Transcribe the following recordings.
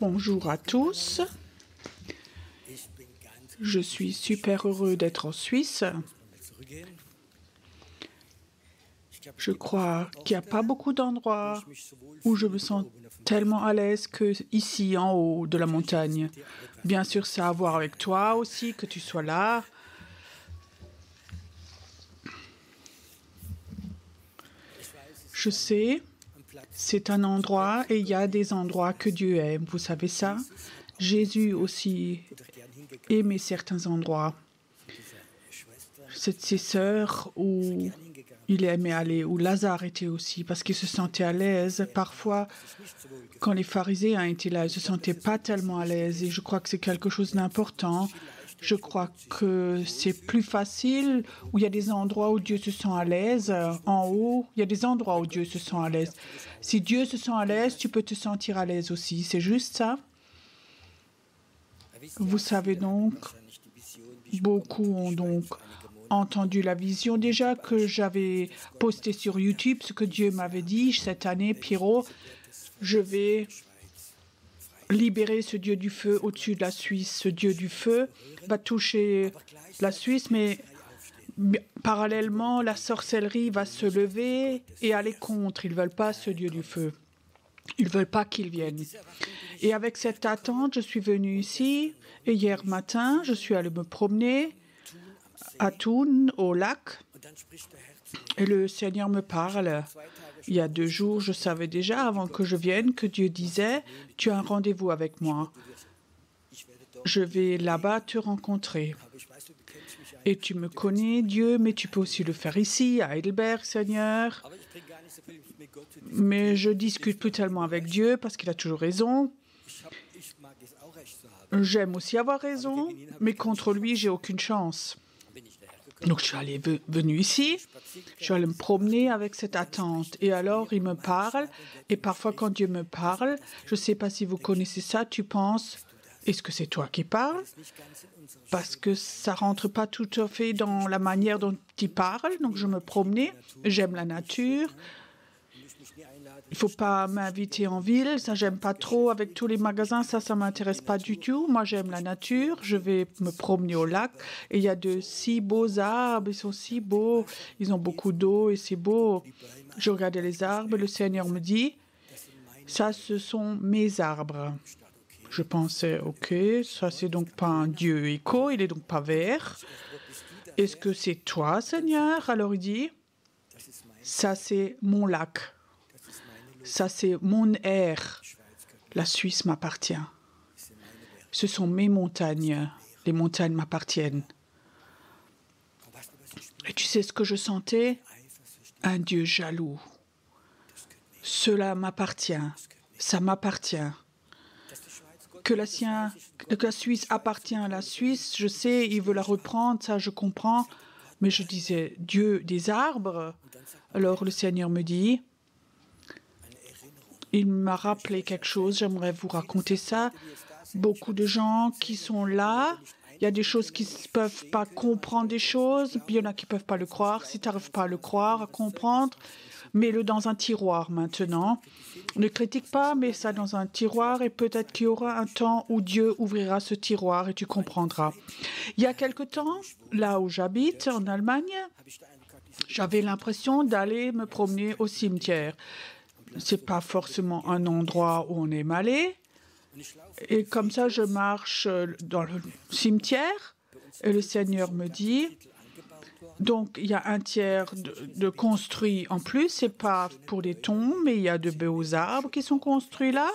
Bonjour à tous. Je suis super heureux d'être en Suisse. Je crois qu'il n'y a pas beaucoup d'endroits où je me sens tellement à l'aise qu'ici, en haut de la montagne. Bien sûr, ça a à voir avec toi aussi, que tu sois là. Je sais, c'est un endroit et il y a des endroits que Dieu aime. Vous savez ça? Jésus aussi aimait certains endroits. C'est ses sœurs où il aimait aller, où Lazare était aussi, parce qu'il se sentait à l'aise. Parfois, quand les pharisiens étaient là, ils ne se sentaient pas tellement à l'aise. Et je crois que c'est quelque chose d'important. Je crois que c'est plus facile, où il y a des endroits où Dieu se sent à l'aise. En haut, il y a des endroits où Dieu se sent à l'aise. Si Dieu se sent à l'aise, tu peux te sentir à l'aise aussi. C'est juste ça. Vous savez donc, beaucoup ont donc entendu la vision déjà que j'avais postée sur YouTube, ce que Dieu m'avait dit cette année, Pierrot, je vais libérer ce Dieu du feu au-dessus de la Suisse. Ce Dieu du feu va toucher la Suisse, mais parallèlement, la sorcellerie va se lever et aller contre. Ils ne veulent pas ce Dieu du feu. Ils ne veulent pas qu'il vienne. Et avec cette attente, je suis venue ici et hier matin, je suis allée me promener à Thun, au lac, et le Seigneur me parle. Il y a 2 jours, je savais déjà, avant que je vienne, que Dieu disait « Tu as un rendez-vous avec moi. Je vais là-bas te rencontrer. Et tu me connais, Dieu, mais tu peux aussi le faire ici, à Heidelberg, Seigneur. Mais je discute plus tellement avec Dieu parce qu'il a toujours raison. J'aime aussi avoir raison, mais contre lui, j'ai aucune chance. » Donc, je suis venue ici, je suis allée me promener avec cette attente. Et alors, il me parle. Et parfois, quand Dieu me parle, je ne sais pas si vous connaissez ça, tu penses, est-ce que c'est toi qui parles? Parce que ça ne rentre pas tout à fait dans la manière dont il parle. Donc, je me promenais, j'aime la nature. Il ne faut pas m'inviter en ville, ça j'aime pas trop. Avec tous les magasins, ça ne m'intéresse pas du tout. Moi, j'aime la nature. Je vais me promener au lac et il y a de si beaux arbres. Ils sont si beaux. Ils ont beaucoup d'eau et c'est beau. Je regardais les arbres. Le Seigneur me dit, ça, ce sont mes arbres. Je pensais, OK, ça, c'est donc pas un Dieu écho. Il est donc pas vert. Est-ce que c'est toi, Seigneur? Alors il dit, ça, c'est mon lac. Ça, c'est mon air. La Suisse m'appartient. Ce sont mes montagnes. Les montagnes m'appartiennent. Et tu sais ce que je sentais? Un Dieu jaloux. Cela m'appartient. Ça m'appartient. Que la Suisse appartient à la Suisse, je sais, il veut la reprendre, ça je comprends. Mais je disais, Dieu des arbres. Alors le Seigneur me dit, il m'a rappelé quelque chose, j'aimerais vous raconter ça. Beaucoup de gens qui sont là, il y a des choses qui ne peuvent pas comprendre des choses, il y en a qui ne peuvent pas le croire. Si tu n'arrives pas à le croire, à comprendre, mets-le dans un tiroir maintenant. Ne critique pas, mets ça dans un tiroir et peut-être qu'il y aura un temps où Dieu ouvrira ce tiroir et tu comprendras. Il y a quelque temps, là où j'habite, en Allemagne, j'avais l'impression d'aller me promener au cimetière. Ce n'est pas forcément un endroit où on aime aller. Et comme ça, je marche dans le cimetière et le Seigneur me dit, donc il y a un tiers de construit en plus, ce n'est pas pour les tombes, mais il y a de beaux arbres qui sont construits là.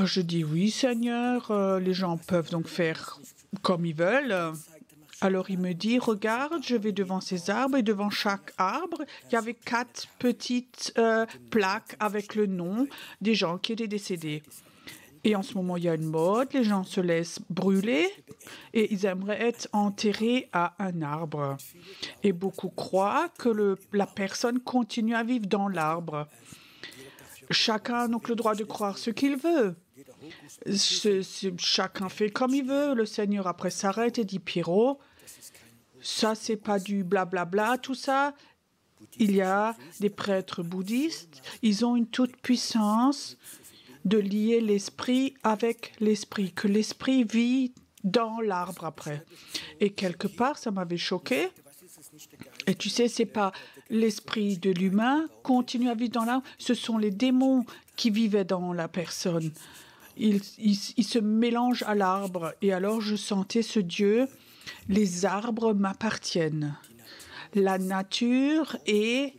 Je dis oui, Seigneur, les gens peuvent donc faire comme ils veulent. Alors il me dit, regarde, je vais devant ces arbres et devant chaque arbre, il y avait 4 petites plaques avec le nom des gens qui étaient décédés. Et en ce moment, il y a une mode, les gens se laissent brûler et ils aimeraient être enterrés à un arbre. Et beaucoup croient que la personne continue à vivre dans l'arbre. Chacun a donc le droit de croire ce qu'il veut. Chacun fait comme il veut. Le Seigneur après s'arrête et dit, Pierrot, ça c'est pas du blablabla, tout ça. Il y a des prêtres bouddhistes, ils ont une toute puissance de lier l'esprit avec l'esprit, que l'esprit vit dans l'arbre après. Et quelque part, ça m'avait choqué. Et tu sais, c'est pas l'esprit de l'humain continue à vivre dans l'arbre, ce sont les démons qui vivaient dans la personne. Ils se mélangent à l'arbre. Et alors, je sentais ce Dieu, les arbres m'appartiennent. La nature est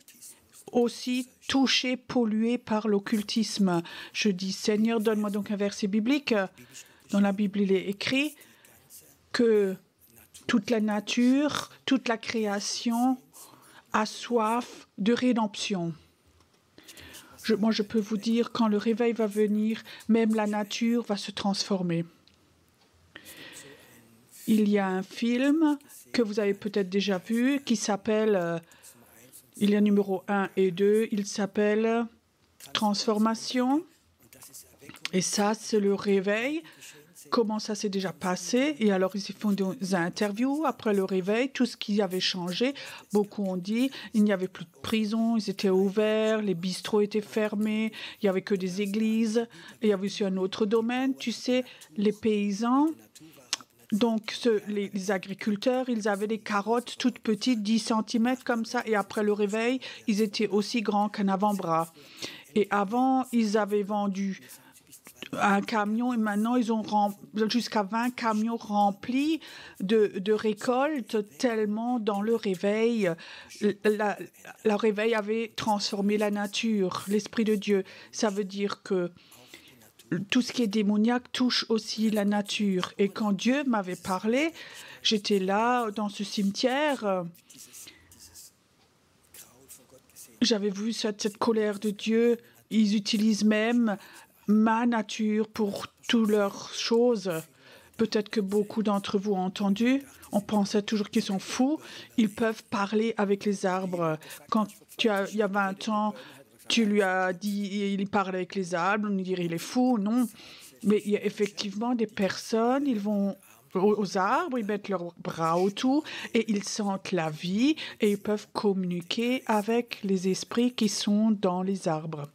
aussi touchée, polluée par l'occultisme. Je dis, Seigneur, donne-moi donc un verset biblique. Dans la Bible, il est écrit que toute la nature, toute la création a soif de rédemption. Moi, je peux vous dire, quand le réveil va venir, même la nature va se transformer. Il y a un film que vous avez peut-être déjà vu qui s'appelle, il y a numéro 1 et 2, il s'appelle Transformation. Et ça, c'est le réveil. Comment ça s'est déjà passé? Et alors, ils font des interviews après le réveil, tout ce qui avait changé. Beaucoup ont dit il n'y avait plus de prison, ils étaient ouverts, les bistrots étaient fermés, il n'y avait que des églises. Et il y avait aussi un autre domaine, tu sais, les paysans. Donc, les agriculteurs, ils avaient des carottes toutes petites, 10 cm comme ça. Et après le réveil, ils étaient aussi grands qu'un avant-bras. Et avant, ils avaient vendu un camion et maintenant, ils ont jusqu'à 20 camions remplis de récoltes, tellement dans le réveil, le réveil avait transformé la nature, l'Esprit de Dieu. Ça veut dire que tout ce qui est démoniaque touche aussi la nature. Et quand Dieu m'avait parlé, j'étais là dans ce cimetière. J'avais vu cette colère de Dieu. Ils utilisent même ma nature pour toutes leurs choses. Peut-être que beaucoup d'entre vous ont entendu. On pensait toujours qu'ils sont fous. Ils peuvent parler avec les arbres. Quand il y a 20 ans, tu lui as dit, il parle avec les arbres, on dirait il est fou, non. Mais il y a effectivement des personnes, ils vont aux arbres, ils mettent leurs bras autour et ils sentent la vie et ils peuvent communiquer avec les esprits qui sont dans les arbres.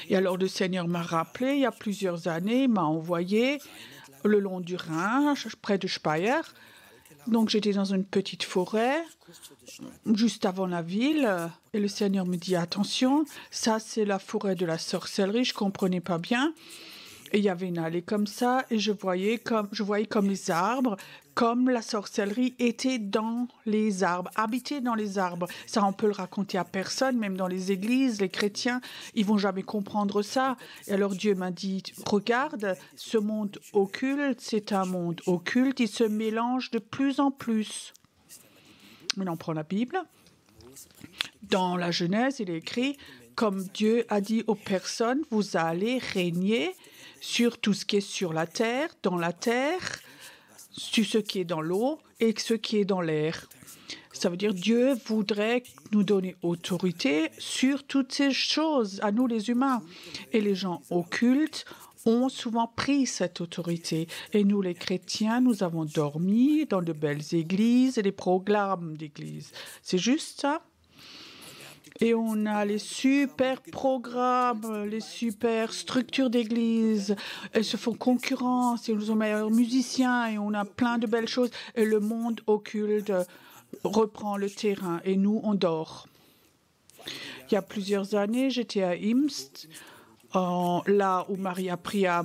Et alors le Seigneur m'a rappelé, il y a plusieurs années, il m'a envoyé le long du Rhin, près de Speyer. Donc j'étais dans une petite forêt, juste avant la ville, et le Seigneur me dit, attention, ça c'est la forêt de la sorcellerie, je ne comprenais pas bien. Et il y avait une allée comme ça, et je voyais comme les arbres, comme la sorcellerie était dans les arbres, habitée dans les arbres. Ça, on peut le raconter à personne, même dans les églises, les chrétiens, ils vont jamais comprendre ça. Et alors Dieu m'a dit, regarde, ce monde occulte, c'est un monde occulte, il se mélange de plus en plus. Maintenant, on prend la Bible. Dans la Genèse, il est écrit, comme Dieu a dit aux personnes, vous allez régner sur tout ce qui est sur la terre, dans la terre, sur ce qui est dans l'eau et ce qui est dans l'air. Ça veut dire Dieu voudrait nous donner autorité sur toutes ces choses, à nous les humains. Et les gens occultes ont souvent pris cette autorité. Et nous, les chrétiens, nous avons dormi dans de belles églises et des programmes d'église. C'est juste ça? Et on a les super programmes, les super structures d'église. Elles se font concurrence, et nous avons meilleurs musiciens, et on a plein de belles choses. Et le monde occulte reprend le terrain, et nous, on dort. Il y a plusieurs années, j'étais à Imst, là où Marie a pris à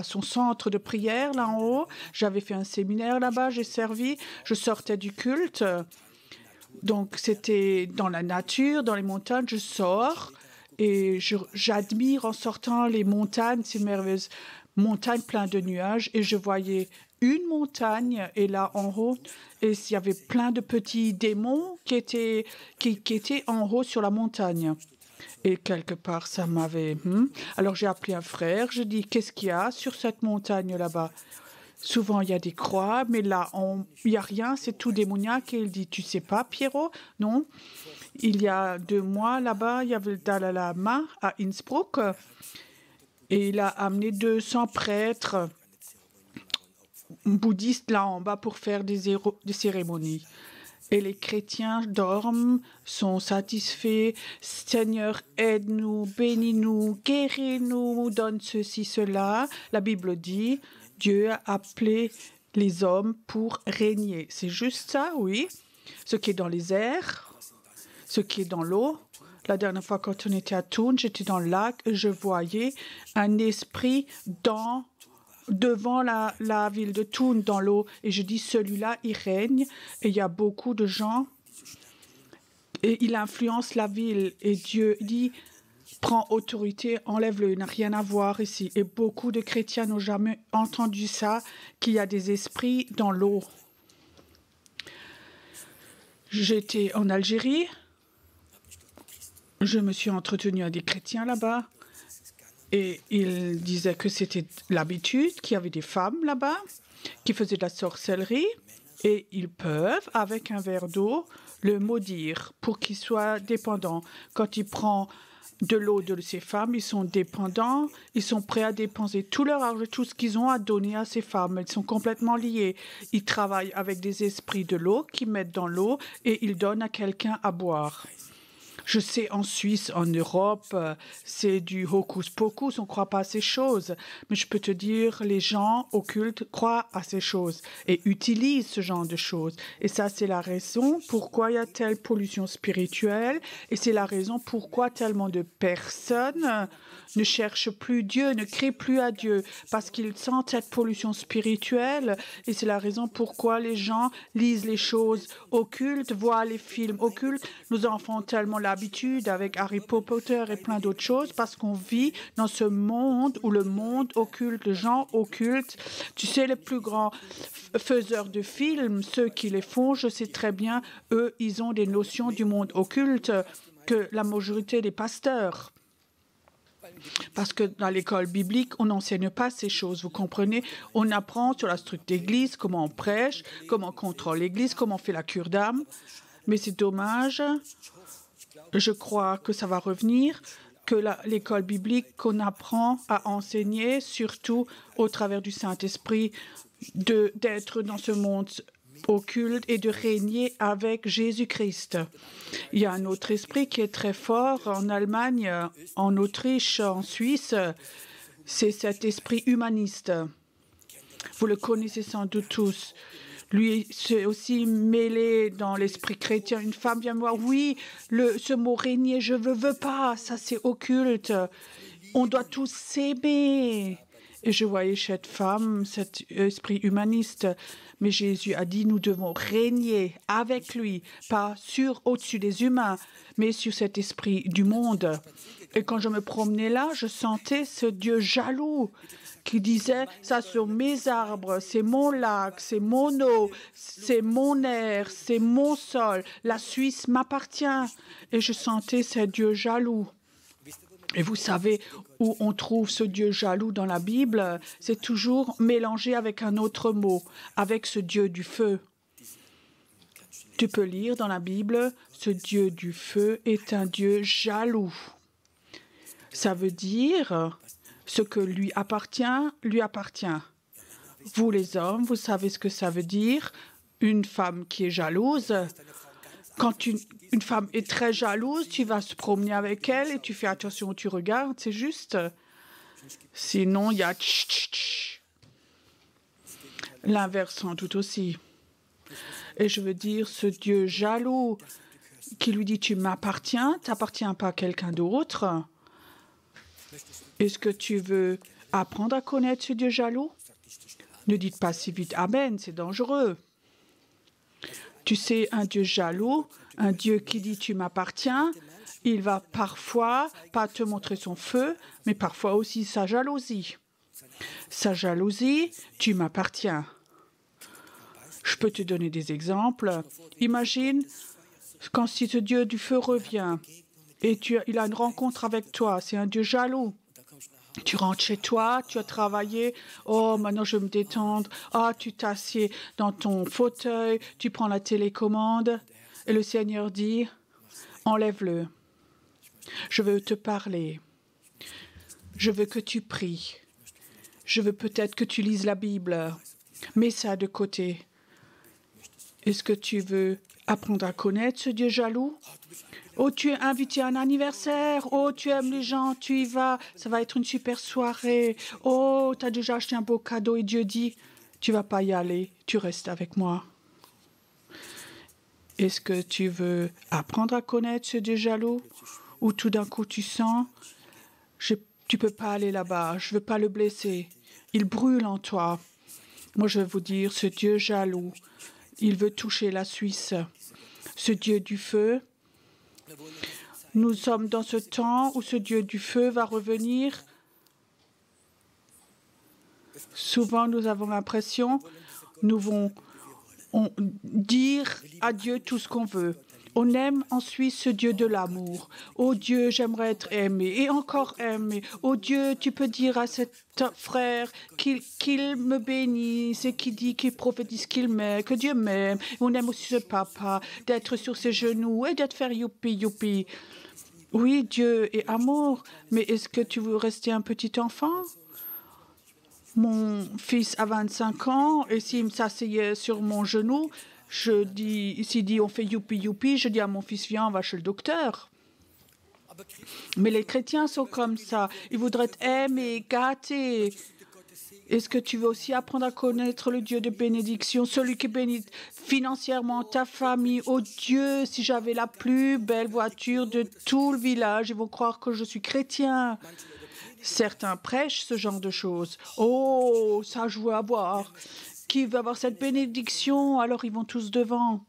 son centre de prière, là en haut. J'avais fait un séminaire là-bas, j'ai servi. Je sortais du culte. Donc, c'était dans la nature, dans les montagnes. Je sors et j'admire en sortant les montagnes, ces merveilleuses montagnes pleines de nuages. Et je voyais une montagne, et là en haut, et il y avait plein de petits démons qui étaient en haut sur la montagne. Et quelque part, ça m'avait... Alors j'ai appelé un frère, je dis, qu'est-ce qu'il y a sur cette montagne là-bas? Souvent, il y a des croix, mais là, il n'y a rien, c'est tout démoniaque. Et il dit, tu sais pas, Pierrot? Non. Il y a 2 mois, là-bas, il y avait le Dalai Lama à Innsbruck. Et il a amené 200 prêtres bouddhistes là en bas pour faire des cérémonies. Et les chrétiens dorment, sont satisfaits. Seigneur, aide-nous, bénis-nous, guéris-nous, donne ceci, cela. La Bible dit, Dieu a appelé les hommes pour régner. C'est juste ça, oui. Ce qui est dans les airs, ce qui est dans l'eau. La dernière fois, quand on était à Thun, j'étais dans le lac et je voyais un esprit devant la ville de Thun, dans l'eau. Et je dis, celui-là, il règne. Et il y a beaucoup de gens. Et il influence la ville. Et Dieu dit, prends autorité, enlève-le. Il n'a rien à voir ici. Et beaucoup de chrétiens n'ont jamais entendu ça, qu'il y a des esprits dans l'eau. J'étais en Algérie. Je me suis entretenue avec des chrétiens là-bas. Et ils disaient que c'était l'habitude, qu'il y avait des femmes là-bas qui faisaient de la sorcellerie. Et ils peuvent, avec un verre d'eau, le maudire pour qu'il soit dépendant. Quand il prend de l'eau de ces femmes, ils sont dépendants, ils sont prêts à dépenser tout leur argent, tout ce qu'ils ont à donner à ces femmes. Elles sont complètement liées. Ils travaillent avec des esprits de l'eau qu'ils mettent dans l'eau et ils donnent à quelqu'un à boire. Je sais, en Suisse, en Europe, c'est du hocus pocus, on ne croit pas à ces choses. Mais je peux te dire, les gens occultes croient à ces choses et utilisent ce genre de choses. Et ça, c'est la raison pourquoi il y a telle pollution spirituelle. Et c'est la raison pourquoi tellement de personnes ne cherchent plus Dieu, ne crient plus à Dieu, parce qu'ils sentent cette pollution spirituelle. Et c'est la raison pourquoi les gens lisent les choses occultes, voient les films occultes. Nos enfants ont tellement l'habitude avec Harry Potter et plein d'autres choses, parce qu'on vit dans ce monde où le monde occulte, les gens occultes. Tu sais, les plus grands faiseurs de films, ceux qui les font, je sais très bien, eux, ils ont des notions du monde occulte que la majorité des pasteurs. Parce que dans l'école biblique, on n'enseigne pas ces choses, vous comprenez? On apprend sur la structure d'église, comment on prêche, comment on contrôle l'église, comment on fait la cure d'âme. Mais c'est dommage, je crois que ça va revenir, que l'école biblique qu'on apprend à enseigner, surtout au travers du Saint-Esprit, d'être dans ce monde occulte et de régner avec Jésus-Christ. Il y a un autre esprit qui est très fort en Allemagne, en Autriche, en Suisse. C'est cet esprit humaniste. Vous le connaissez sans doute tous. Lui, c'est aussi mêlé dans l'esprit chrétien. Une femme vient me voir. Oui, ce mot régner, je ne veux pas. Ça, c'est occulte. On doit tous s'aimer. Et je voyais cette femme, cet esprit humaniste. Mais Jésus a dit, nous devons régner avec lui, pas au-dessus des humains, mais sur cet esprit du monde. Et quand je me promenais là, je sentais ce Dieu jaloux qui disait, ça sont mes arbres, c'est mon lac, c'est mon eau, c'est mon air, c'est mon sol. La Suisse m'appartient. Et je sentais ce Dieu jaloux. Et vous savez où on trouve ce Dieu jaloux dans la Bible? C'est toujours mélangé avec un autre mot, avec ce Dieu du feu. Tu peux lire dans la Bible, ce Dieu du feu est un Dieu jaloux. Ça veut dire ce que lui appartient, lui appartient. Vous les hommes, vous savez ce que ça veut dire? Une femme qui est jalouse. Quand une femme est très jalouse, tu vas se promener avec elle et tu fais attention où tu regardes, c'est juste. Sinon, il y a l'inverse sans doute aussi. Et je veux dire, ce Dieu jaloux qui lui dit, tu m'appartiens, tu n'appartiens pas à quelqu'un d'autre. Est-ce que tu veux apprendre à connaître ce Dieu jaloux? Ne dites pas si vite, amen, c'est dangereux. Tu sais, un Dieu jaloux, un Dieu qui dit tu m'appartiens, il va parfois pas te montrer son feu, mais parfois aussi sa jalousie. Sa jalousie, tu m'appartiens. Je peux te donner des exemples. Imagine quand si ce Dieu du feu revient et il a une rencontre avec toi. C'est un Dieu jaloux. Tu rentres chez toi, tu as travaillé, oh, maintenant je vais me détendre. Ah, tu t'assieds dans ton fauteuil, tu prends la télécommande et le Seigneur dit, enlève-le. Je veux te parler. Je veux que tu pries. Je veux peut-être que tu lises la Bible. Mets ça de côté. Est-ce que tu veux apprendre à connaître ce Dieu jaloux? Oh, tu es invité à un anniversaire. Oh, tu aimes les gens, tu y vas. Ça va être une super soirée. Oh, tu as déjà acheté un beau cadeau et Dieu dit, tu vas pas y aller, tu restes avec moi. Est-ce que tu veux apprendre à connaître ce Dieu jaloux? Ou tout d'un coup tu sens, tu peux pas aller là-bas, je veux pas le blesser. Il brûle en toi. Moi, je vais vous dire, ce Dieu jaloux, il veut toucher la Suisse. Ce Dieu du feu, nous sommes dans ce temps où ce Dieu du feu va revenir. Souvent, nous avons l'impression, nous vont dire à Dieu tout ce qu'on veut. On aime en Suisse ce Dieu de l'amour. Oh Dieu, j'aimerais être aimé et encore aimé. Oh Dieu, tu peux dire à cet frère qu'il me bénisse et qu'il prophétise qu'il m'aime, que Dieu m'aime. On aime aussi ce papa, d'être sur ses genoux et d'être faire youpi, youpi. Oui, Dieu est amour, mais est-ce que tu veux rester un petit enfant? Mon fils a 25 ans et s'il s'asseyait sur mon genou, s'il dit on fait youpi youpi, je dis à mon fils viens, on va chez le docteur. Mais les chrétiens sont comme ça. Ils voudraient être aimés, gâtés. Est-ce que tu veux aussi apprendre à connaître le Dieu de bénédiction, celui qui bénit financièrement ta famille? Oh Dieu, si j'avais la plus belle voiture de tout le village, ils vont croire que je suis chrétien. Certains prêchent ce genre de choses. Oh, ça je veux avoir. Qui veut avoir cette bénédiction? Alors ils vont tous devant.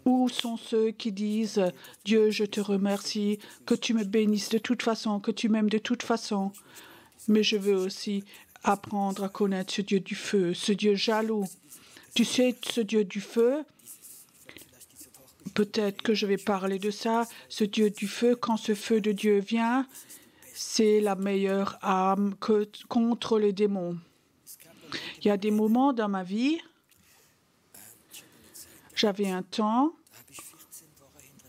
Où sont ceux qui disent « Dieu, je te remercie, que tu me bénisses de toute façon, que tu m'aimes de toute façon. Mais je veux aussi apprendre à connaître ce Dieu du feu, ce Dieu jaloux. Tu sais, ce Dieu du feu, peut-être que je vais parler de ça, ce Dieu du feu, quand ce feu de Dieu vient, c'est la meilleure arme contre les démons. Il y a des moments dans ma vie, j'avais un temps,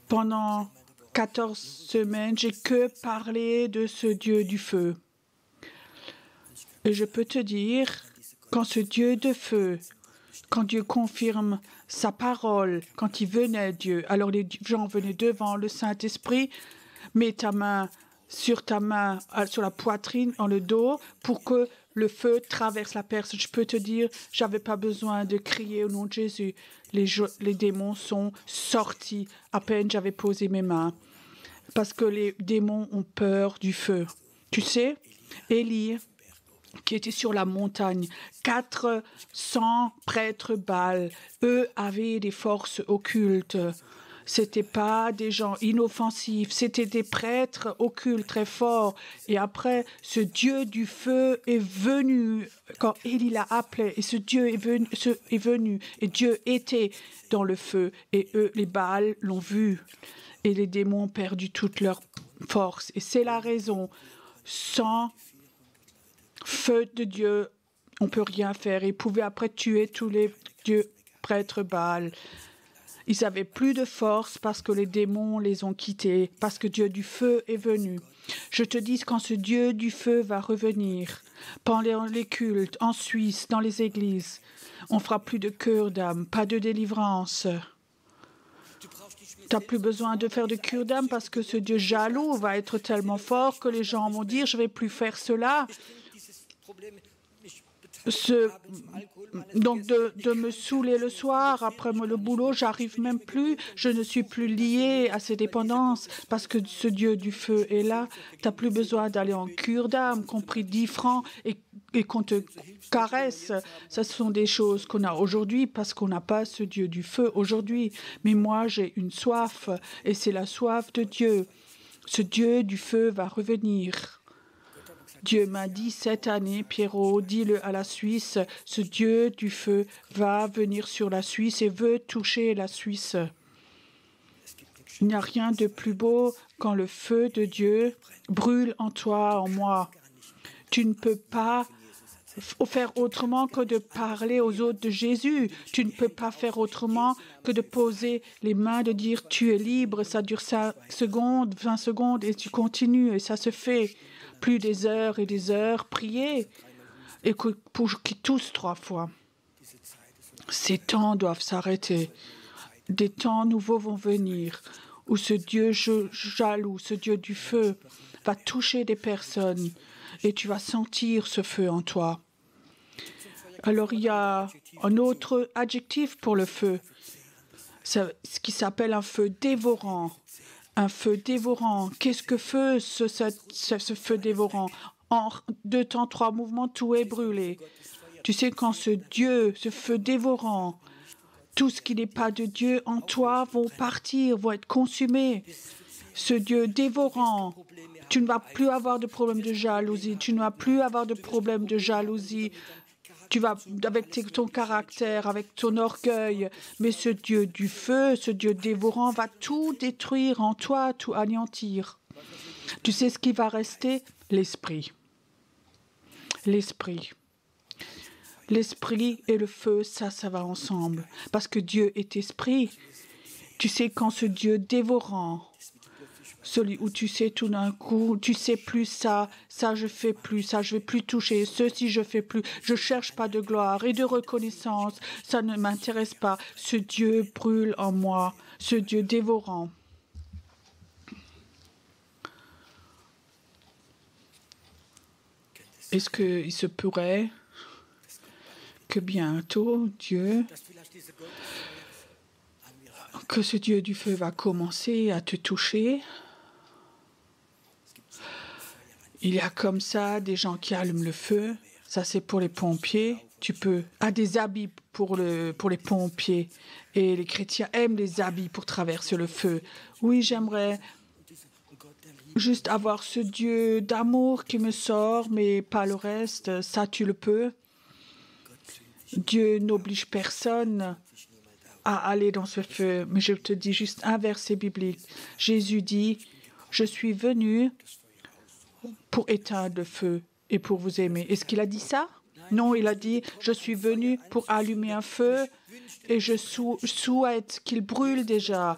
pendant 14 semaines, j'ai que parlé de ce Dieu du feu. Et je peux te dire, quand ce Dieu de feu, quand Dieu confirme sa parole, quand il venait Dieu, alors les gens venaient devant le Saint-Esprit, mets ta main, sur la poitrine, dans le dos, pour que le feu traverse la personne. Je peux te dire, j'avais pas besoin de crier au nom de Jésus. Les démons sont sortis à peine j'avais posé mes mains. Parce que les démons ont peur du feu. Tu sais, Élie, qui était sur la montagne, 400 prêtres Baal, eux avaient des forces occultes. C'était pas des gens inoffensifs, c'était des prêtres occultes très forts. Et après, ce Dieu du feu est venu, quand Élie l'a appelé, et ce Dieu est venu, et Dieu était dans le feu, et eux, les Baals, l'ont vu. Et les démons ont perdu toute leur force. Et c'est la raison. Sans feu de Dieu, on ne peut rien faire. Ils pouvaient après tuer tous les dieux prêtres Baal. Ils n'avaient plus de force parce que les démons les ont quittés, parce que Dieu du feu est venu. Je te dis, quand ce Dieu du feu va revenir, pendant les cultes, en Suisse, dans les églises, on fera plus de cure d'âme, pas de délivrance. Tu n'as plus besoin de faire de cure d'âme parce que ce Dieu jaloux va être tellement fort que les gens vont dire « je ne vais plus faire cela ». Donc de me saouler le soir, après le boulot, j'arrive même plus, je ne suis plus liée à ces dépendances parce que ce Dieu du feu est là. Tu n'as plus besoin d'aller en cure d'âme, compris 10 francs et qu'on te caresse. Ce sont des choses qu'on a aujourd'hui parce qu'on n'a pas ce Dieu du feu aujourd'hui. Mais moi, j'ai une soif et c'est la soif de Dieu. Ce Dieu du feu va revenir. Dieu m'a dit cette année, Pierrot, dis-le à la Suisse, ce Dieu du feu va venir sur la Suisse et veut toucher la Suisse. Il n'y a rien de plus beau quand le feu de Dieu brûle en toi, en moi. Tu ne peux pas faire autrement que de parler aux autres de Jésus. Tu ne peux pas faire autrement que de poser les mains, de dire tu es libre. Ça dure 5 secondes, 20 secondes et tu continues et ça se fait. Plus des heures et des heures, prier et pour qu'ils toussent 3 fois. Ces temps doivent s'arrêter. Des temps nouveaux vont venir où ce Dieu jaloux, ce Dieu du feu, va toucher des personnes et tu vas sentir ce feu en toi. Alors, il y a un autre adjectif pour le feu, ce qui s'appelle un feu dévorant. Un feu dévorant. Qu'est-ce que feu, ce feu dévorant? En 2 temps, 3 mouvements, tout est brûlé. Tu sais, quand ce Dieu, ce feu dévorant, tout ce qui n'est pas de Dieu en toi vont partir, vont être consumés. Ce Dieu dévorant, tu ne vas plus avoir de problème de jalousie, tu ne vas plus avoir de problème de jalousie. Tu vas, avec ton caractère, avec ton orgueil, mais ce Dieu du feu, ce Dieu dévorant va tout détruire en toi, tout anéantir. Tu sais ce qui va rester? L'esprit. L'esprit. L'esprit et le feu, ça va ensemble. Parce que Dieu est esprit. Tu sais, quand ce Dieu dévorant, celui où tu sais tout d'un coup, tu sais plus ça je fais plus, ça je vais plus toucher, ceci je fais plus, je cherche pas de gloire et de reconnaissance, ça ne m'intéresse pas. Ce Dieu brûle en moi, ce Dieu dévorant. Est-ce qu'il se pourrait que bientôt que ce Dieu du feu va commencer à te toucher? Il y a comme ça des gens qui allument le feu. Ça, c'est pour les pompiers. Tu peux... des habits pour les pompiers. Et les chrétiens aiment les habits pour traverser le feu. Oui, j'aimerais juste avoir ce Dieu d'amour qui me sort, mais pas le reste. Ça, tu le peux. Dieu n'oblige personne à aller dans ce feu. Mais je te dis juste un verset biblique. Jésus dit, « Je suis venu pour éteindre le feu et pour vous aimer. » Est-ce qu'il a dit ça? Non, il a dit, je suis venu pour allumer un feu et je souhaite qu'il brûle déjà.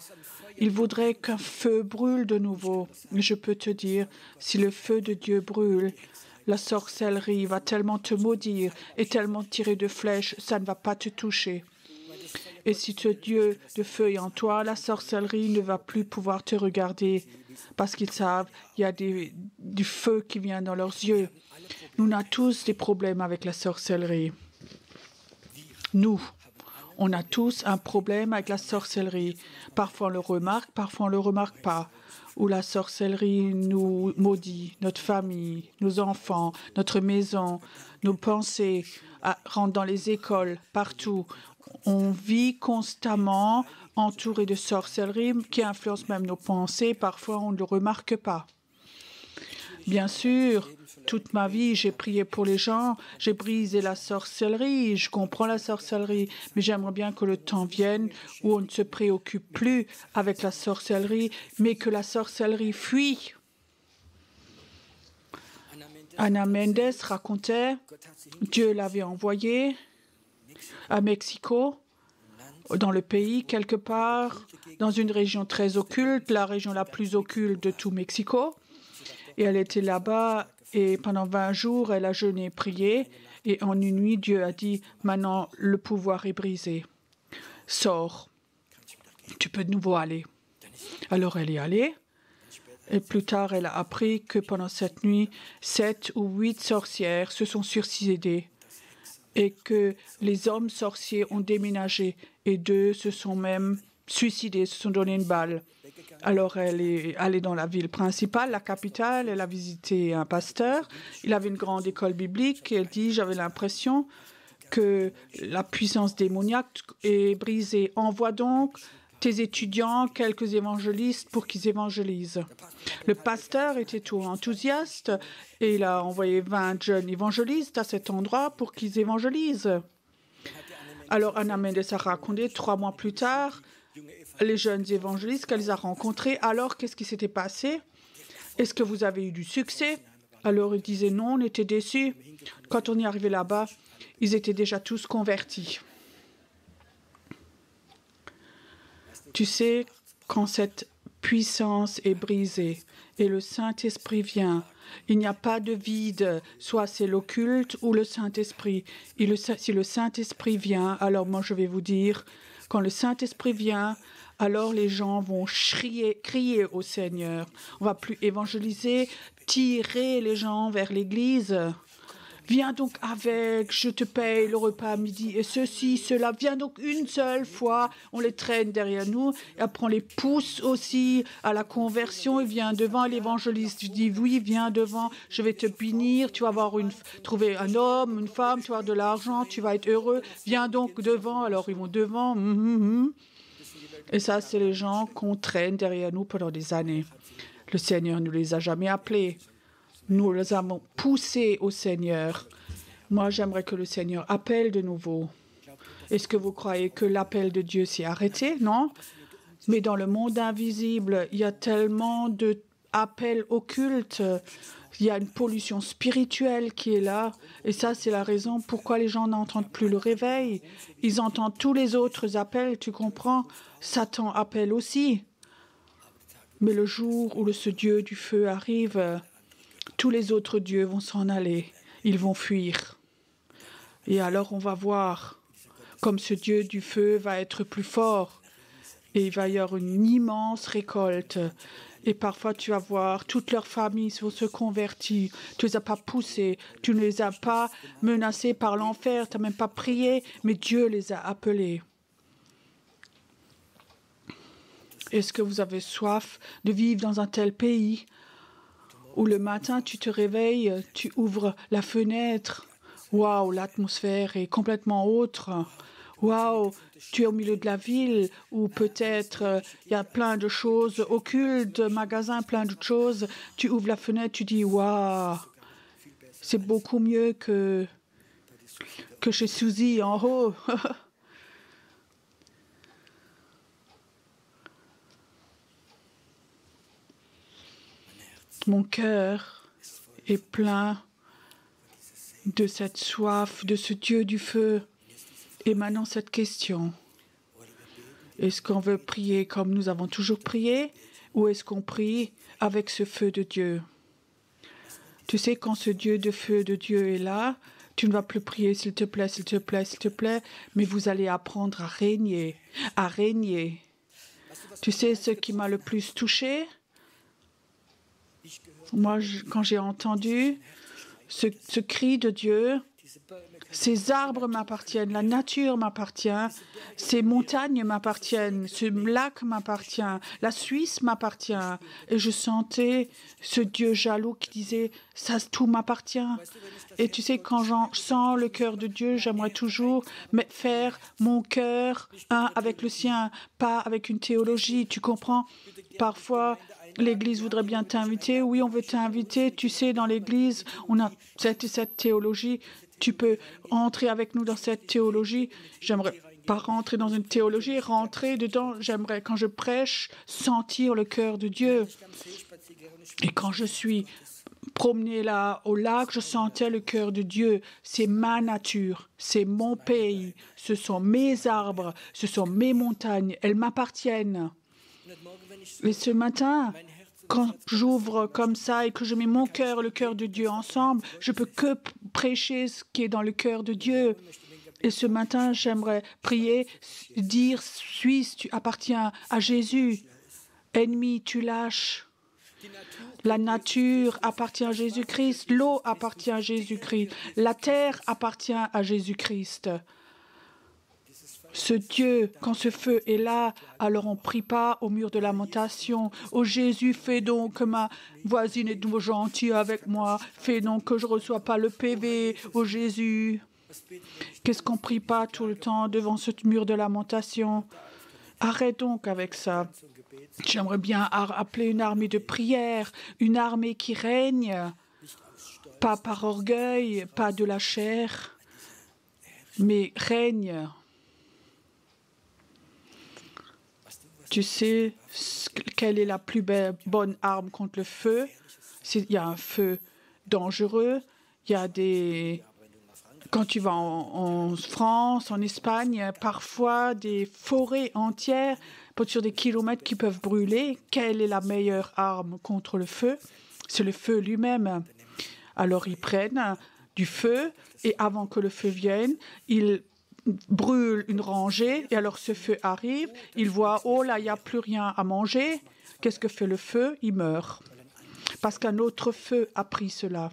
Il voudrait qu'un feu brûle de nouveau. Mais je peux te dire, si le feu de Dieu brûle, la sorcellerie va tellement te maudire et tellement tirer de flèches, ça ne va pas te toucher. Et si ce Dieu de feu est en toi, la sorcellerie ne va plus pouvoir te regarder parce qu'ils savent qu'il y a du feu qui vient dans leurs yeux. Nous avons tous des problèmes avec la sorcellerie. On a tous un problème avec la sorcellerie. Parfois on le remarque, parfois on ne le remarque pas. Où la sorcellerie nous maudit, notre famille, nos enfants, notre maison, nos pensées, rentrent dans les écoles, partout. On vit constamment entouré de sorcellerie qui influence même nos pensées. Parfois, on ne le remarque pas. Bien sûr, toute ma vie, j'ai prié pour les gens, j'ai brisé la sorcellerie, je comprends la sorcellerie, mais j'aimerais bien que le temps vienne où on ne se préoccupe plus avec la sorcellerie, mais que la sorcellerie fuit. Ana Mendes racontait, Dieu l'avait envoyé à Mexico, dans le pays, quelque part, dans une région très occulte, la région la plus occulte de tout Mexico. Et elle était là-bas et pendant 20 jours, elle a jeûné et prié. Et en une nuit, Dieu a dit, maintenant, le pouvoir est brisé. Sors. Tu peux de nouveau aller. Alors, elle est allée. Et plus tard, elle a appris que pendant cette nuit, 7 ou 8 sorcières se sont suicidées. Et que les hommes sorciers ont déménagé. Et 2 se sont même suicidés, se sont donné une balle. Alors, elle est allée dans la ville principale, la capitale. Elle a visité un pasteur. Il avait une grande école biblique. Et elle dit, j'avais l'impression que la puissance démoniaque est brisée. Envoie donc tes étudiants, quelques évangélistes, pour qu'ils évangélisent. Le pasteur était tout enthousiaste et il a envoyé 20 jeunes évangélistes à cet endroit pour qu'ils évangélisent. Alors, Ana Mendes a raconté, 3 mois plus tard, les jeunes évangélistes qu'elle a rencontrés. Alors, qu'est-ce qui s'était passé? Est-ce que vous avez eu du succès? Alors, ils disaient non, on était déçus. Quand on y arrivait là-bas, ils étaient déjà tous convertis. Tu sais, quand cette puissance est brisée et le Saint-Esprit vient, il n'y a pas de vide, soit c'est l'occulte ou le Saint-Esprit. Si le Saint-Esprit vient, alors moi je vais vous dire, quand le Saint-Esprit vient, alors les gens vont crier au Seigneur. On ne va plus évangéliser, tirer les gens vers l'Église. Viens donc avec, je te paye le repas à midi et ceci, cela. Viens donc une seule fois, on les traîne derrière nous et après on les pousse aussi à la conversion et viens devant l'évangéliste. Je dis oui, viens devant, je vais te bénir, tu vas trouver un homme, une femme, tu vas avoir de l'argent, tu vas être heureux. Viens donc devant. Alors ils vont devant. Et ça, c'est les gens qu'on traîne derrière nous pendant des années. Le Seigneur ne les a jamais appelés. Nous les avons poussés au Seigneur. Moi, j'aimerais que le Seigneur appelle de nouveau. Est-ce que vous croyez que l'appel de Dieu s'est arrêté? Non. Mais dans le monde invisible, il y a tellement d'appels occultes. Il y a une pollution spirituelle qui est là. Et ça, c'est la raison pourquoi les gens n'entendent plus le réveil. Ils entendent tous les autres appels, tu comprends? Satan appelle aussi. Mais le jour où ce Dieu du feu arrive, tous les autres dieux vont s'en aller, ils vont fuir. Et alors on va voir comme ce Dieu du feu va être plus fort et il va y avoir une immense récolte. Et parfois tu vas voir, toute leur famille vont se convertir. Tu ne les as pas poussés, tu ne les as pas menacés par l'enfer, tu n'as même pas prié, mais Dieu les a appelés. Est-ce que vous avez soif de vivre dans un tel pays où le matin, tu te réveilles, tu ouvres la fenêtre. Waouh, l'atmosphère est complètement autre. Waouh, tu es au milieu de la ville où peut-être il y a plein de choses occultes, magasins, plein de choses. Tu ouvres la fenêtre, tu dis waouh, c'est beaucoup mieux que chez Suzy en haut. Mon cœur est plein de cette soif, de ce Dieu du feu. Et maintenant, cette question. Est-ce qu'on veut prier comme nous avons toujours prié ou est-ce qu'on prie avec ce feu de Dieu? Tu sais, quand ce Dieu de feu de Dieu est là, tu ne vas plus prier s'il te plaît, s'il te plaît, s'il te plaît, mais vous allez apprendre à régner, à régner. Tu sais ce qui m'a le plus touché? Moi, quand j'ai entendu ce cri de Dieu, ces arbres m'appartiennent, la nature m'appartient, ces montagnes m'appartiennent, ce lac m'appartient, la Suisse m'appartient. Et je sentais ce Dieu jaloux qui disait, ça, tout m'appartient. Et tu sais, quand j'en sens le cœur de Dieu, j'aimerais toujours faire mon cœur un avec le sien, pas avec une théologie, tu comprends? Parfois, l'Église voudrait bien t'inviter. Oui, on veut t'inviter. Tu sais, dans l'Église, on a cette théologie. Tu peux entrer avec nous dans cette théologie. J'aimerais pas rentrer dans une théologie, rentrer dedans. J'aimerais, quand je prêche, sentir le cœur de Dieu. Et quand je suis promenée là au lac, je sentais le cœur de Dieu. C'est ma nature, c'est mon pays, ce sont mes arbres, ce sont mes montagnes. Elles m'appartiennent. Et ce matin, quand j'ouvre comme ça et que je mets mon cœur et le cœur de Dieu ensemble, je peux que prêcher ce qui est dans le cœur de Dieu. Et ce matin, j'aimerais prier, dire, Suisse, tu appartiens à Jésus. Ennemi, tu lâches. La nature appartient à Jésus-Christ. L'eau appartient à Jésus-Christ. La terre appartient à Jésus-Christ. Ce Dieu, quand ce feu est là, alors on ne prie pas au mur de lamentation. Oh Jésus, fais donc que ma voisine est gentille avec moi. Fais donc que je ne reçois pas le PV. Oh Jésus. Qu'est-ce qu'on ne prie pas tout le temps devant ce mur de lamentation? Arrête donc avec ça. J'aimerais bien appeler une armée de prière, une armée qui règne, pas par orgueil, pas de la chair, mais règne. Tu sais quelle est la plus bonne arme contre le feu? Il y a un feu dangereux, il y a des... Quand tu vas en France, en Espagne, il y a parfois des forêts entières sur des kilomètres qui peuvent brûler. Quelle est la meilleure arme contre le feu? C'est le feu lui-même. Alors ils prennent du feu et avant que le feu vienne, ils brûlent une rangée et alors ce feu arrive, ils voient, oh là, il n'y a plus rien à manger. Qu'est-ce que fait le feu? Il meurt. Parce qu'un autre feu a pris cela.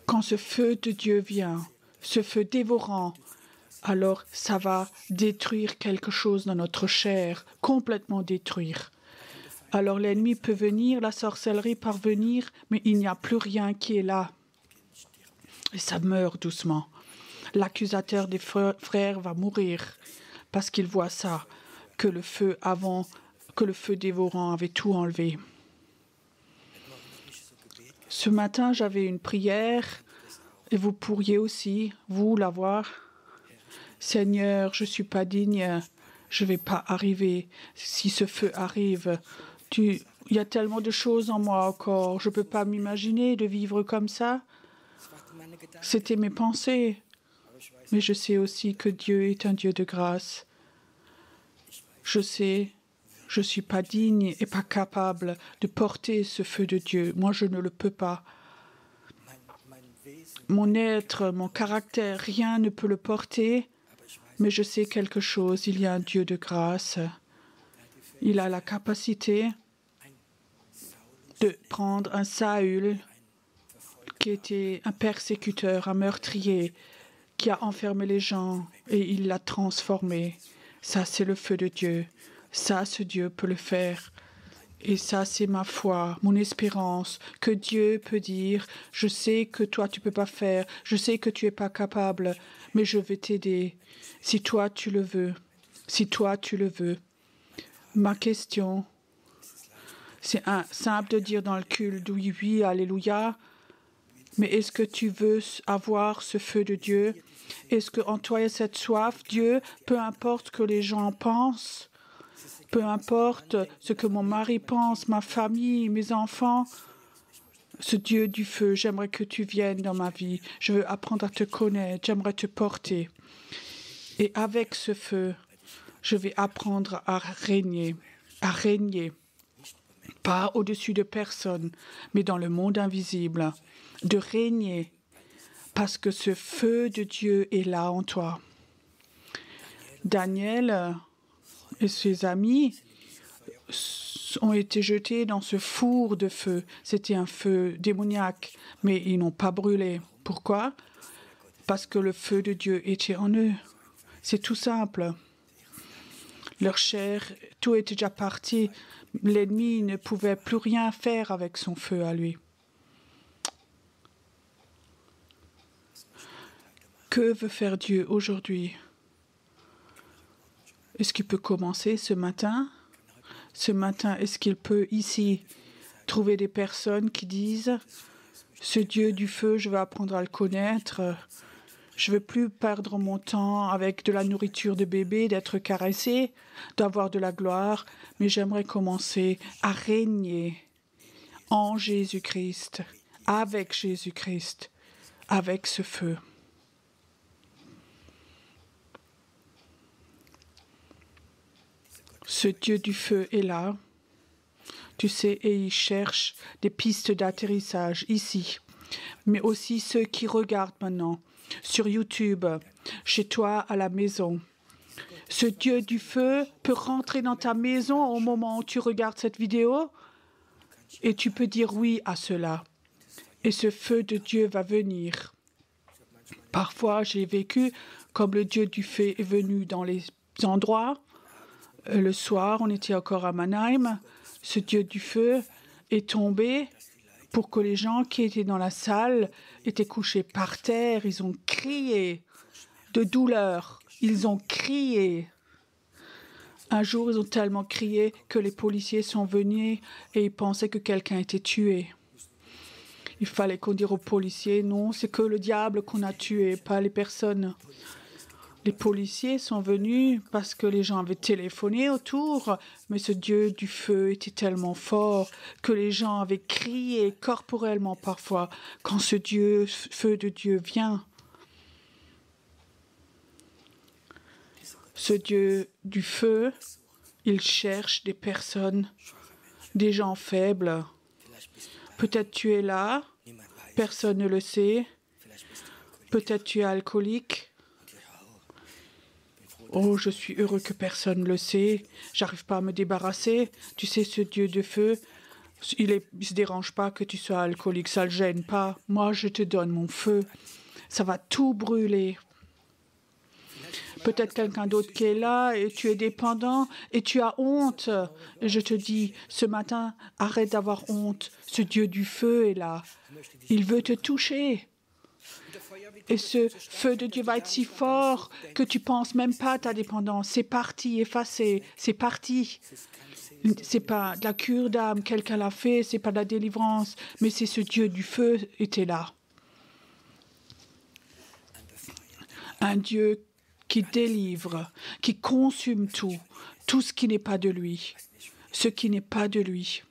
Quand ce feu de Dieu vient, ce feu dévorant, alors ça va détruire quelque chose dans notre chair, complètement détruire. Alors l'ennemi peut venir, la sorcellerie parvenir, mais il n'y a plus rien qui est là. Et ça meurt doucement. L'accusateur des frères va mourir parce qu'il voit ça, que le feu dévorant avait tout enlevé. Ce matin, j'avais une prière et vous pourriez aussi, vous, l'avoir. Seigneur, je ne suis pas digne, je ne vais pas arriver. Si ce feu arrive, il y a tellement de choses en moi encore. Je ne peux pas m'imaginer de vivre comme ça. C'était mes pensées. Mais je sais aussi que Dieu est un Dieu de grâce. Je sais, je ne suis pas digne et pas capable de porter ce feu de Dieu. Moi, je ne le peux pas. Mon être, mon caractère, rien ne peut le porter. Mais je sais quelque chose, il y a un Dieu de grâce. Il a la capacité de prendre un Saül, qui était un persécuteur, un meurtrier, qui a enfermé les gens et il l'a transformé. Ça, c'est le feu de Dieu. Ça, ce Dieu peut le faire. Et ça, c'est ma foi, mon espérance, que Dieu peut dire, je sais que toi, tu ne peux pas faire, je sais que tu n'es pas capable, mais je vais t'aider. Si toi, tu le veux, si toi, tu le veux. Ma question, c'est simple de dire dans le culte, oui, oui, alléluia, mais est-ce que tu veux avoir ce feu de Dieu? Est-ce qu'en toi, il y a cette soif, Dieu, peu importe ce que les gens pensent, peu importe ce que mon mari pense, ma famille, mes enfants, ce Dieu du feu, j'aimerais que tu viennes dans ma vie. Je veux apprendre à te connaître, j'aimerais te porter. Et avec ce feu, je vais apprendre à régner, pas au-dessus de personne, mais dans le monde invisible, de régner, parce que ce feu de Dieu est là en toi. Daniel et ses amis ont été jetés dans ce four de feu. C'était un feu démoniaque, mais ils n'ont pas brûlé. Pourquoi? Parce que le feu de Dieu était en eux. C'est tout simple. Leur chair, tout était déjà parti. L'ennemi ne pouvait plus rien faire avec son feu à lui. Que veut faire Dieu aujourd'hui? Est-ce qu'il peut commencer ce matin? Ce matin, est-ce qu'il peut ici trouver des personnes qui disent « Ce Dieu du feu, je veux apprendre à le connaître. Je ne veux plus perdre mon temps avec de la nourriture de bébé, d'être caressé, d'avoir de la gloire, mais j'aimerais commencer à régner en Jésus-Christ, avec ce feu. » Ce Dieu du feu est là, tu sais, et il cherche des pistes d'atterrissage ici, mais aussi ceux qui regardent maintenant sur YouTube, chez toi à la maison. Ce Dieu du feu peut rentrer dans ta maison au moment où tu regardes cette vidéo et tu peux dire oui à cela. Et ce feu de Dieu va venir. Parfois, j'ai vécu comme le Dieu du feu est venu dans les endroits. Le soir, on était encore à Mannheim. Ce Dieu du feu est tombé pour que les gens qui étaient dans la salle étaient couchés par terre. Ils ont crié de douleur. Ils ont crié. Un jour, ils ont tellement crié que les policiers sont venus et ils pensaient que quelqu'un était tué. Il fallait qu'on dise aux policiers, non, c'est que le diable qu'on a tué, pas les personnes. Les policiers sont venus parce que les gens avaient téléphoné autour, mais ce Dieu du feu était tellement fort que les gens avaient crié corporellement parfois quand ce Dieu, feu de Dieu vient. Ce Dieu du feu, il cherche des personnes, des gens faibles. Peut-être tu es là, personne ne le sait. Peut-être tu es alcoolique. Oh, je suis heureux que personne ne le sait. J'arrive pas à me débarrasser. Tu sais, ce Dieu de feu, il se dérange pas que tu sois alcoolique, ça le gêne pas. Moi, je te donne mon feu. Ça va tout brûler. Peut-être quelqu'un d'autre qui est là et tu es dépendant et tu as honte. Et je te dis, ce matin, arrête d'avoir honte. Ce Dieu du feu est là. Il veut te toucher. Et ce feu de Dieu va être si fort que tu penses même pas à ta dépendance. C'est parti, effacé, c'est parti. C'est pas de la cure d'âme, quelqu'un l'a fait, c'est pas de la délivrance, mais c'est ce Dieu du feu était là. Un Dieu qui délivre, qui consume tout, tout ce qui n'est pas de lui, ce qui n'est pas de lui.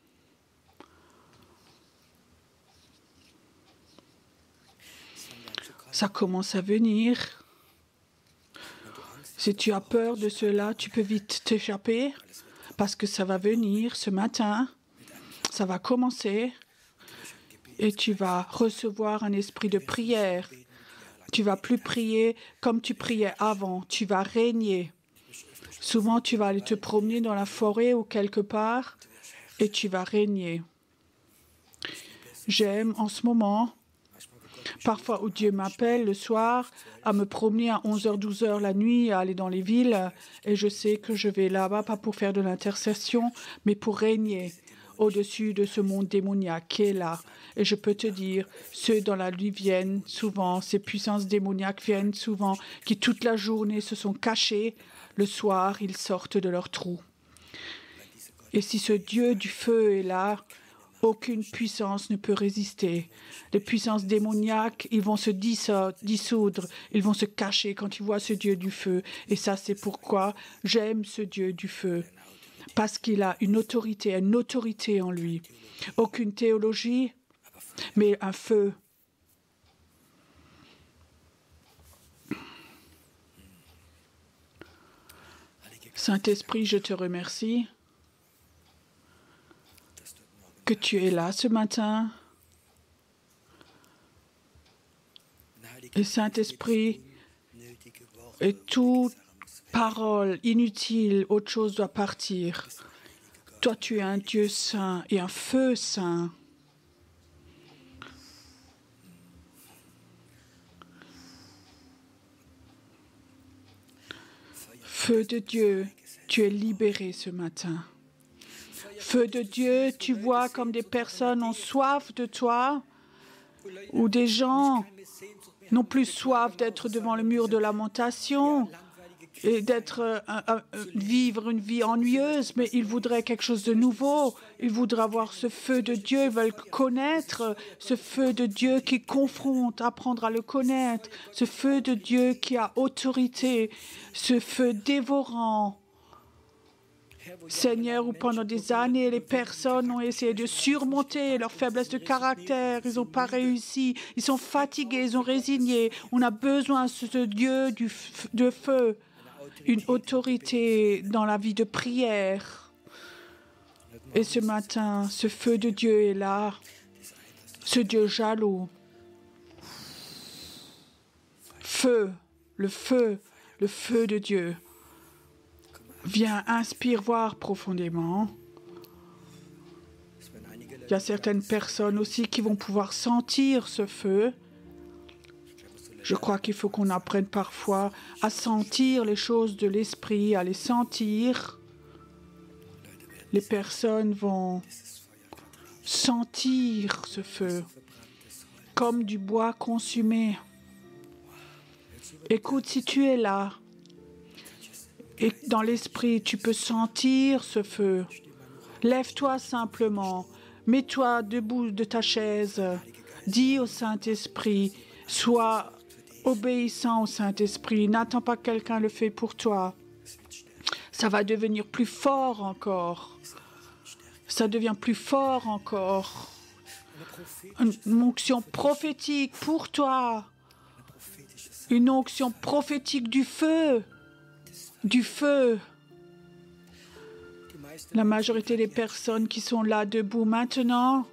Ça commence à venir. Si tu as peur de cela, tu peux vite t'échapper parce que ça va venir ce matin. Ça va commencer et tu vas recevoir un esprit de prière. Tu vas plus prier comme tu priais avant. Tu vas régner. Souvent, tu vas aller te promener dans la forêt ou quelque part et tu vas régner. J'aime en ce moment, parfois où Dieu m'appelle le soir, à me promener à 11h, 12h la nuit, à aller dans les villes. Et je sais que je vais là-bas, pas pour faire de l'intercession, mais pour régner au-dessus de ce monde démoniaque qui est là. Et je peux te dire, ceux dans la nuit viennent souvent, ces puissances démoniaques viennent souvent, qui toute la journée se sont cachés. Le soir, ils sortent de leur trou. Et si ce Dieu du feu est là, aucune puissance ne peut résister. Les puissances démoniaques, ils vont se dissoudre, ils vont se cacher quand ils voient ce Dieu du feu. Et ça, c'est pourquoi j'aime ce Dieu du feu. Parce qu'il a une autorité en lui. Aucune théologie, mais un feu. Saint-Esprit, je te remercie que tu es là ce matin. Et Saint-Esprit, et toute parole inutile, autre chose doit partir. Toi, tu es un Dieu saint et un feu saint. Feu de Dieu, tu es libéré ce matin. Feu de Dieu, tu vois comme des personnes ont soif de toi, ou des gens n'ont plus soif d'être devant le mur de lamentation et vivre une vie ennuyeuse, mais ils voudraient quelque chose de nouveau. Ils voudraient avoir ce feu de Dieu, ils veulent connaître ce feu de Dieu qui confronte, apprendre à le connaître, ce feu de Dieu qui a autorité, ce feu dévorant. Seigneur, où pendant des années, les personnes ont essayé de surmonter leur faiblesse de caractère, ils n'ont pas réussi, ils sont fatigués, ils ont résigné. On a besoin de ce Dieu de feu, une autorité dans la vie de prière. Et ce matin, ce feu de Dieu est là, ce Dieu jaloux. Feu, le feu de Dieu. Viens, inspire, voir profondément. Il y a certaines personnes aussi qui vont pouvoir sentir ce feu. Je crois qu'il faut qu'on apprenne parfois à sentir les choses de l'esprit, à les sentir. Les personnes vont sentir ce feu comme du bois consumé. Écoute, si tu es là, et dans l'esprit, tu peux sentir ce feu. Lève-toi simplement. Mets-toi debout de ta chaise. Dis au Saint-Esprit, sois obéissant au Saint-Esprit. N'attends pas que quelqu'un le fait pour toi. Ça va devenir plus fort encore. Ça devient plus fort encore. Une onction prophétique pour toi. Une onction prophétique du feu. Du feu. La majorité des personnes qui sont là debout maintenant,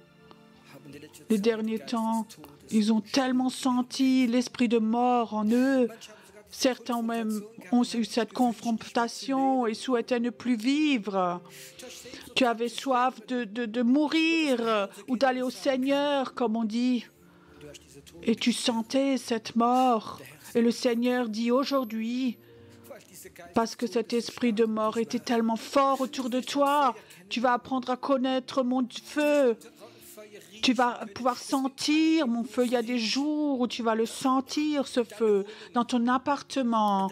les derniers temps, ils ont tellement senti l'esprit de mort en eux. Certains même ont eu cette confrontation et souhaitaient ne plus vivre. Tu avais soif de mourir ou d'aller au Seigneur, comme on dit. Et tu sentais cette mort. Et le Seigneur dit aujourd'hui, parce que cet esprit de mort était tellement fort autour de toi, tu vas apprendre à connaître mon feu. Tu vas pouvoir sentir mon feu. Il y a des jours où tu vas le sentir, ce feu, dans ton appartement,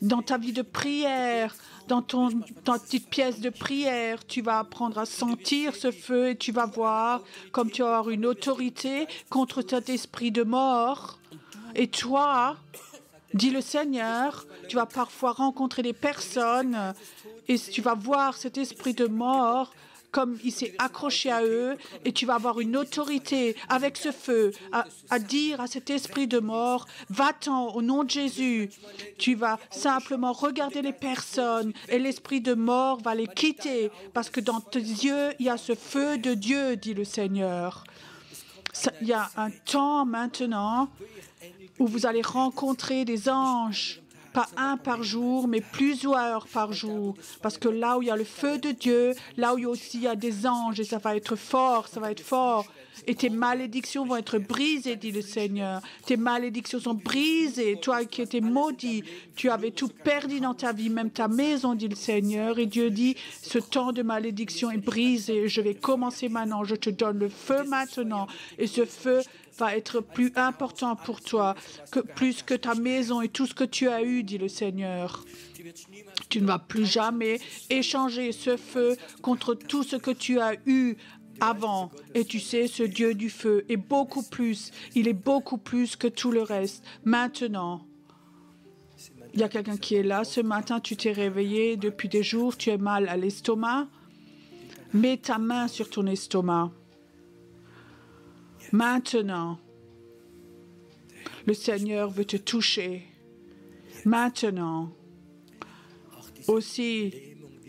dans ta vie de prière, dans ta petite pièce de prière. Tu vas apprendre à sentir ce feu et tu vas voir comme tu vas avoir une autorité contre cet esprit de mort. Et toi, dit le Seigneur, tu vas parfois rencontrer des personnes et tu vas voir cet esprit de mort comme il s'est accroché à eux, et tu vas avoir une autorité avec ce feu à dire à cet esprit de mort, va-t'en au nom de Jésus. Tu vas simplement regarder les personnes et l'esprit de mort va les quitter parce que dans tes yeux, il y a ce feu de Dieu, dit le Seigneur. Il y a un temps maintenant où vous allez rencontrer des anges, pas un par jour, mais plusieurs par jour. Parce que là où il y a le feu de Dieu, là où il y a des anges, et ça va être fort, ça va être fort. Et tes malédictions vont être brisées, dit le Seigneur. Tes malédictions sont brisées. Toi qui étais maudit, tu avais tout perdu dans ta vie, même ta maison, dit le Seigneur. Et Dieu dit, ce temps de malédiction est brisé. Je vais commencer maintenant. Je te donne le feu maintenant. Et ce feu va être plus important pour toi, plus que ta maison et tout ce que tu as eu, dit le Seigneur. Tu ne vas plus jamais échanger ce feu contre tout ce que tu as eu avant. Et tu sais, ce Dieu du feu est beaucoup plus, il est beaucoup plus que tout le reste. Maintenant, il y a quelqu'un qui est là. Ce matin, tu t'es réveillé depuis des jours, tu as mal à l'estomac. Mets ta main sur ton estomac. Maintenant, le Seigneur veut te toucher. Maintenant, aussi,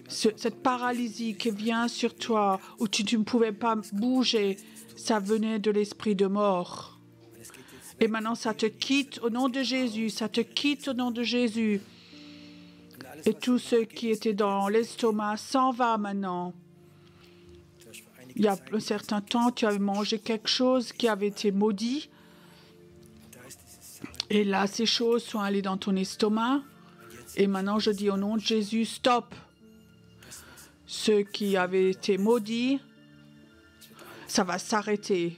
cette paralysie qui vient sur toi, où tu ne pouvais pas bouger, ça venait de l'esprit de mort. Et maintenant, ça te quitte au nom de Jésus, ça te quitte au nom de Jésus. Et tout ce qui était dans l'estomac s'en va maintenant. Il y a un certain temps, tu avais mangé quelque chose qui avait été maudit. Et là, ces choses sont allées dans ton estomac. Et maintenant, je dis au nom de Jésus, stop. Ce qui avait été maudit, ça va s'arrêter.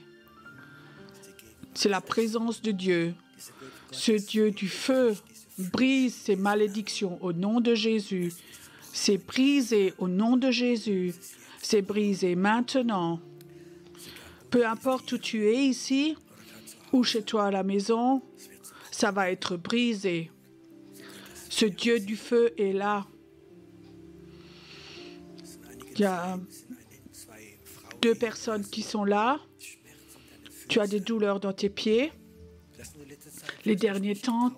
C'est la présence de Dieu. Ce Dieu du feu brise ces malédictions au nom de Jésus. C'est brisé au nom de Jésus. C'est brisé maintenant. Peu importe où tu es ici, ou chez toi à la maison, ça va être brisé. Ce Dieu du feu est là. Il y a 2 personnes qui sont là. Tu as des douleurs dans tes pieds. Les derniers temps,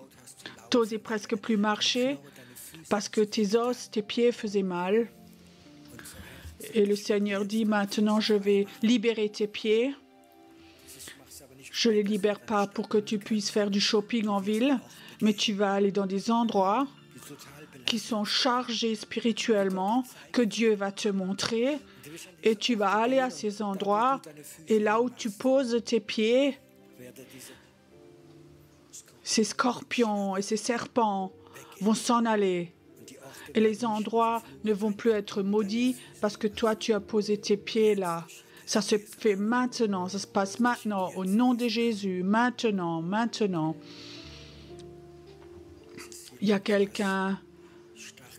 tu n'osais presque plus marcher parce que tes os, tes pieds faisaient mal. Et le Seigneur dit, maintenant je vais libérer tes pieds. Je ne les libère pas pour que tu puisses faire du shopping en ville, mais tu vas aller dans des endroits qui sont chargés spirituellement, que Dieu va te montrer. Et tu vas aller à ces endroits, et là où tu poses tes pieds, ces scorpions et ces serpents vont s'en aller. Et les endroits ne vont plus être maudits parce que toi, tu as posé tes pieds là. Ça se fait maintenant, ça se passe maintenant, au nom de Jésus, maintenant, maintenant. Il y a quelqu'un,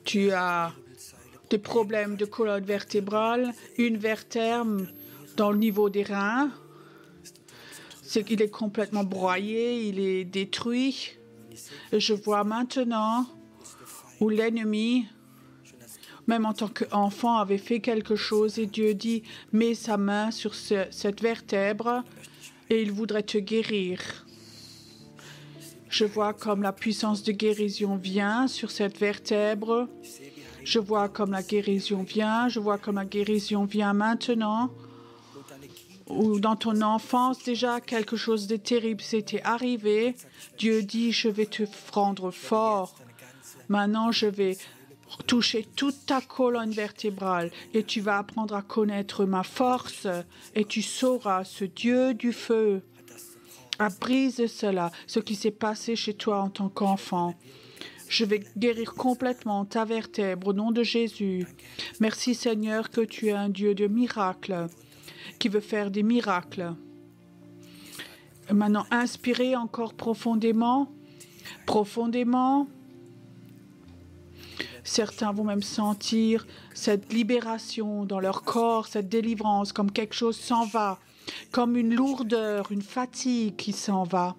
tu as des problèmes de colonne vertébrale, une vertèbre dans le niveau des reins. C'est qu'il est complètement broyé, il est détruit. Et je vois maintenant où l'ennemi, même en tant qu'enfant, avait fait quelque chose et Dieu dit, mets sa main sur cette vertèbre et il voudrait te guérir. Je vois comme la puissance de guérison vient sur cette vertèbre. Je vois comme la guérison vient. Je vois comme la guérison vient maintenant. Ou dans ton enfance, déjà, quelque chose de terrible s'était arrivé. Dieu dit, je vais te rendre fort. Maintenant, je vais toucher toute ta colonne vertébrale et tu vas apprendre à connaître ma force et tu sauras, ce Dieu du feu a brisé cela, ce qui s'est passé chez toi en tant qu'enfant. Je vais guérir complètement ta vertèbre au nom de Jésus. Merci Seigneur que tu es un Dieu de miracles, qui veut faire des miracles. Et maintenant, inspirez encore profondément, profondément. Certains vont même sentir cette libération dans leur corps, cette délivrance, comme quelque chose s'en va, comme une lourdeur, une fatigue qui s'en va.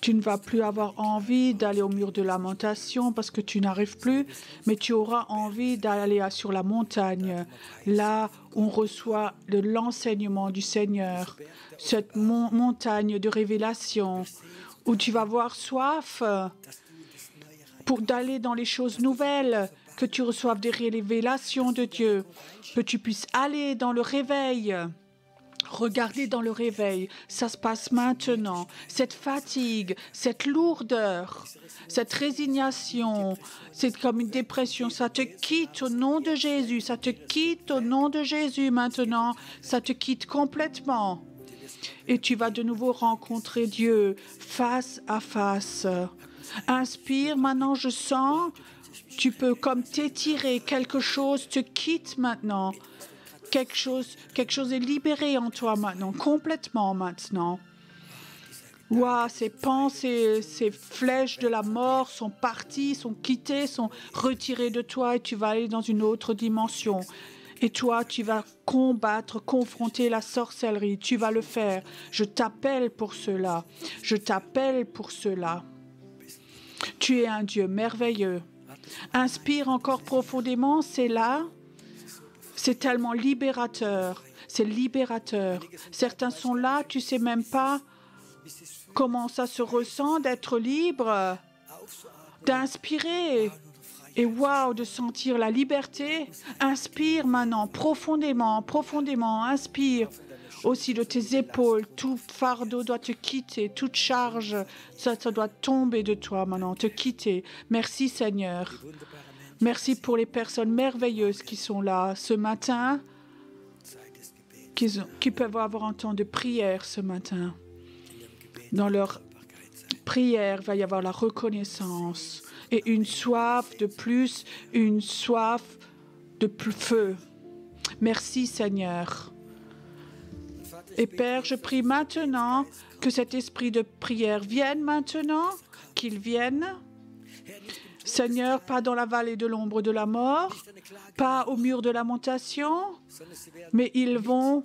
Tu ne vas plus avoir envie d'aller au mur de lamentation parce que tu n'arrives plus, mais tu auras envie d'aller sur la montagne, là où on reçoit l'enseignement du Seigneur, cette montagne de révélation, où tu vas avoir soif pour d'aller dans les choses nouvelles, que tu reçoives des révélations de Dieu, que tu puisses aller dans le réveil. Regardez dans le réveil, ça se passe maintenant. Cette fatigue, cette lourdeur, cette résignation, c'est comme une dépression. Ça te quitte au nom de Jésus. Ça te quitte au nom de Jésus maintenant. Ça te quitte complètement. Et tu vas de nouveau rencontrer Dieu face à face. Inspire, maintenant je sens, tu peux comme t'étirer, quelque chose te quitte maintenant. Quelque chose est libéré en toi maintenant, complètement maintenant. Waouh, ces pensées, ces flèches de la mort sont parties, sont quittées, sont retirées de toi et tu vas aller dans une autre dimension. Et toi, tu vas combattre, confronter la sorcellerie. Tu vas le faire. Je t'appelle pour cela. Je t'appelle pour cela. Tu es un Dieu merveilleux. Inspire encore profondément, c'est là. C'est tellement libérateur. C'est libérateur. Certains sont là, tu ne sais même pas comment ça se ressent d'être libre, d'inspirer. Et waouh, de sentir la liberté. Inspire maintenant, profondément, profondément, inspire. Aussi de tes épaules, tout fardeau doit te quitter, toute charge, ça doit tomber de toi maintenant, te quitter. Merci Seigneur. Merci pour les personnes merveilleuses qui sont là ce matin, qui peuvent avoir un temps de prière ce matin. Dans leur prière, il va y avoir la reconnaissance et une soif de plus, une soif de plus feu. Merci Seigneur. Et Père, je prie maintenant que cet esprit de prière vienne maintenant, qu'il vienne. Seigneur, pas dans la vallée de l'ombre de la mort, pas au mur de lamentation, mais ils vont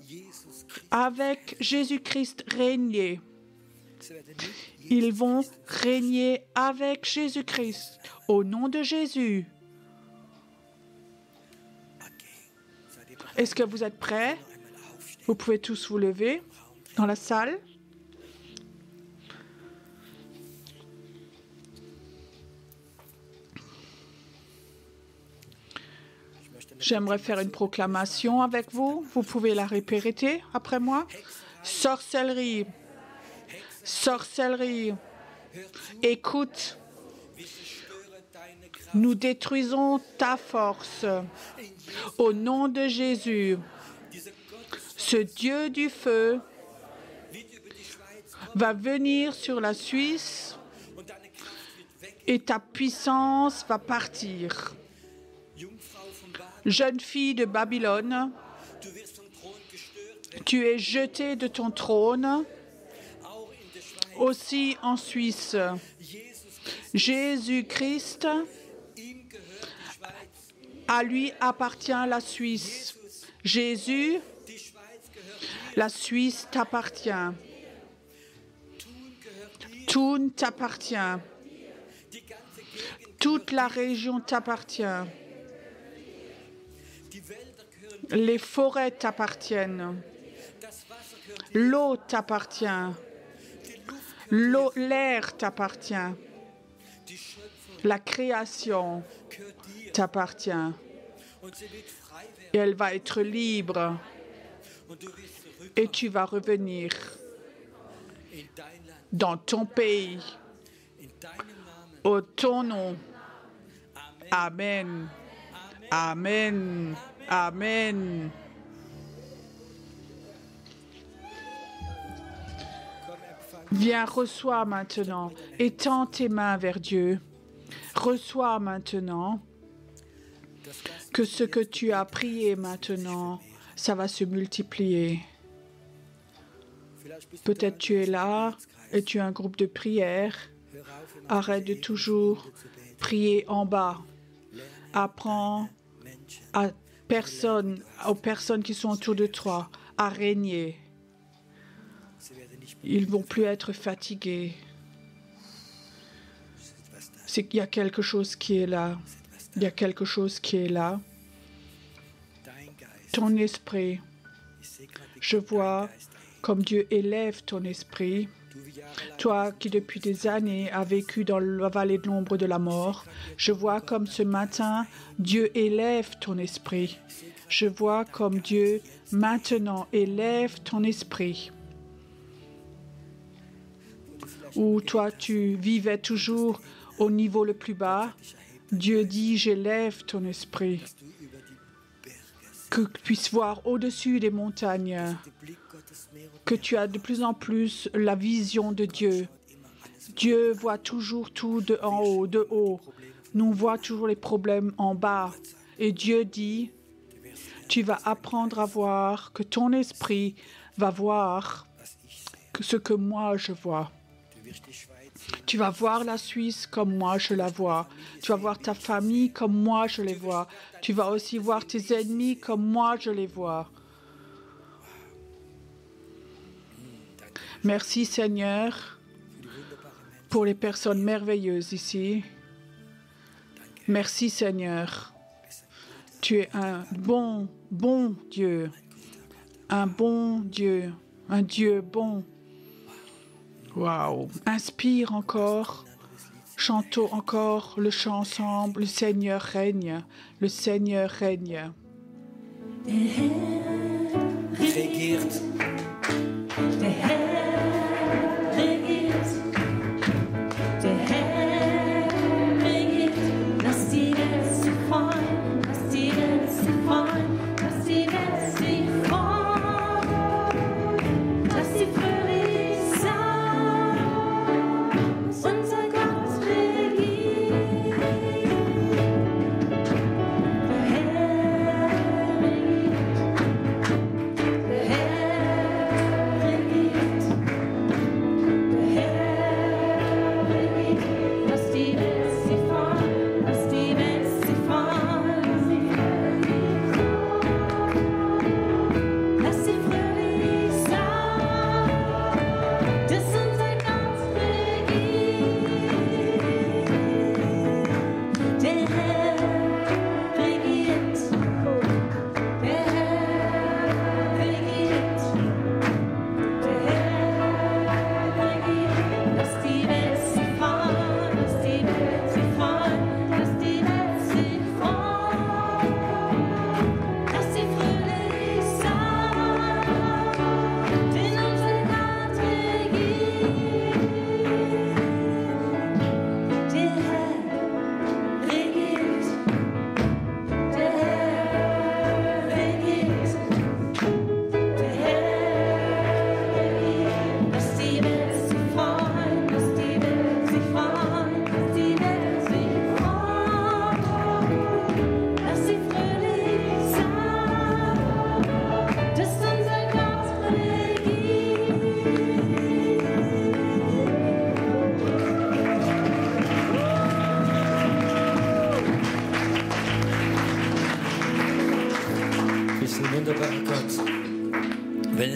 avec Jésus-Christ régner. Ils vont régner avec Jésus-Christ, au nom de Jésus. Est-ce que vous êtes prêts? Vous pouvez tous vous lever dans la salle. J'aimerais faire une proclamation avec vous. Vous pouvez la répéter après moi. Sorcellerie. Sorcellerie. Écoute. Nous détruisons ta force. Au nom de Jésus. Ce Dieu du feu va venir sur la Suisse et ta puissance va partir. Jeune fille de Babylone, tu es jetée de ton trône, aussi en Suisse. Jésus-Christ, à lui appartient la Suisse. Jésus, la Suisse t'appartient. Tout t'appartient. Toute la région t'appartient. Les forêts t'appartiennent. L'eau t'appartient. L'air t'appartient. La création t'appartient. Et elle va être libre. Et tu vas revenir dans ton pays, au ton nom. Amen. Amen. Amen. Viens, reçois maintenant. Étends tes mains vers Dieu. Reçois maintenant que ce que tu as prié maintenant, ça va se multiplier. Peut-être tu es là et tu as un groupe de prière. Arrête de toujours prier en bas. Apprends aux personnes qui sont autour de toi à régner. Ils ne vont plus être fatigués. C'est qu'il y a quelque chose qui est là. Il y a quelque chose qui est là. Ton esprit, je vois comme Dieu élève ton esprit. Toi qui depuis des années as vécu dans la vallée de l'ombre de la mort, je vois comme ce matin, Dieu élève ton esprit. Je vois comme Dieu maintenant élève ton esprit. Où toi tu vivais toujours au niveau le plus bas, Dieu dit, j'élève ton esprit. Que tu puisses voir au-dessus des montagnes, que tu as de plus en plus la vision de Dieu. Dieu voit toujours tout de en haut, de haut. Nous voit toujours les problèmes en bas. Et Dieu dit, tu vas apprendre à voir, que ton esprit va voir ce que moi je vois. Tu vas voir la Suisse comme moi je la vois. Tu vas voir ta famille comme moi je les vois. Tu vas aussi voir tes ennemis comme moi je les vois. Merci Seigneur pour les personnes merveilleuses ici. Merci Seigneur. Tu es un bon Dieu. Un bon Dieu. Un Dieu bon. Waouh! Inspire encore. Chantons encore le chant ensemble. Le Seigneur règne. Le Seigneur règne. Der Herr regiert. Der Herr regiert. Der Herr regiert. Lass die Welt sich freuen. Lass die Welt sich freuen. Lass die Welt sich freuen. Lass sie fröhlich sein. Unser Gott regiert. Der Herr regiert. Der Herr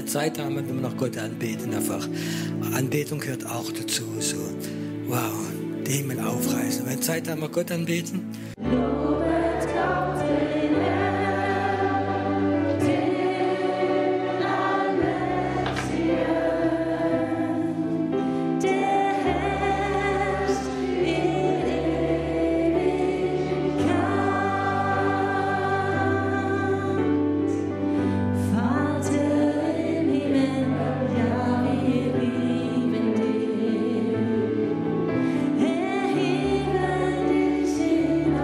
eine Zeit haben, wenn wir noch Gott anbeten. Einfach. Anbetung gehört auch dazu. So, wow, den Himmel aufreißen. Wenn wir Zeit haben, wir Gott anbeten. Lobet Gott den Herrn, den Allmächtigen, der herrscht in Ewigkeit. Vater im Himmel, ja, wir lieben dich. Erheben dich in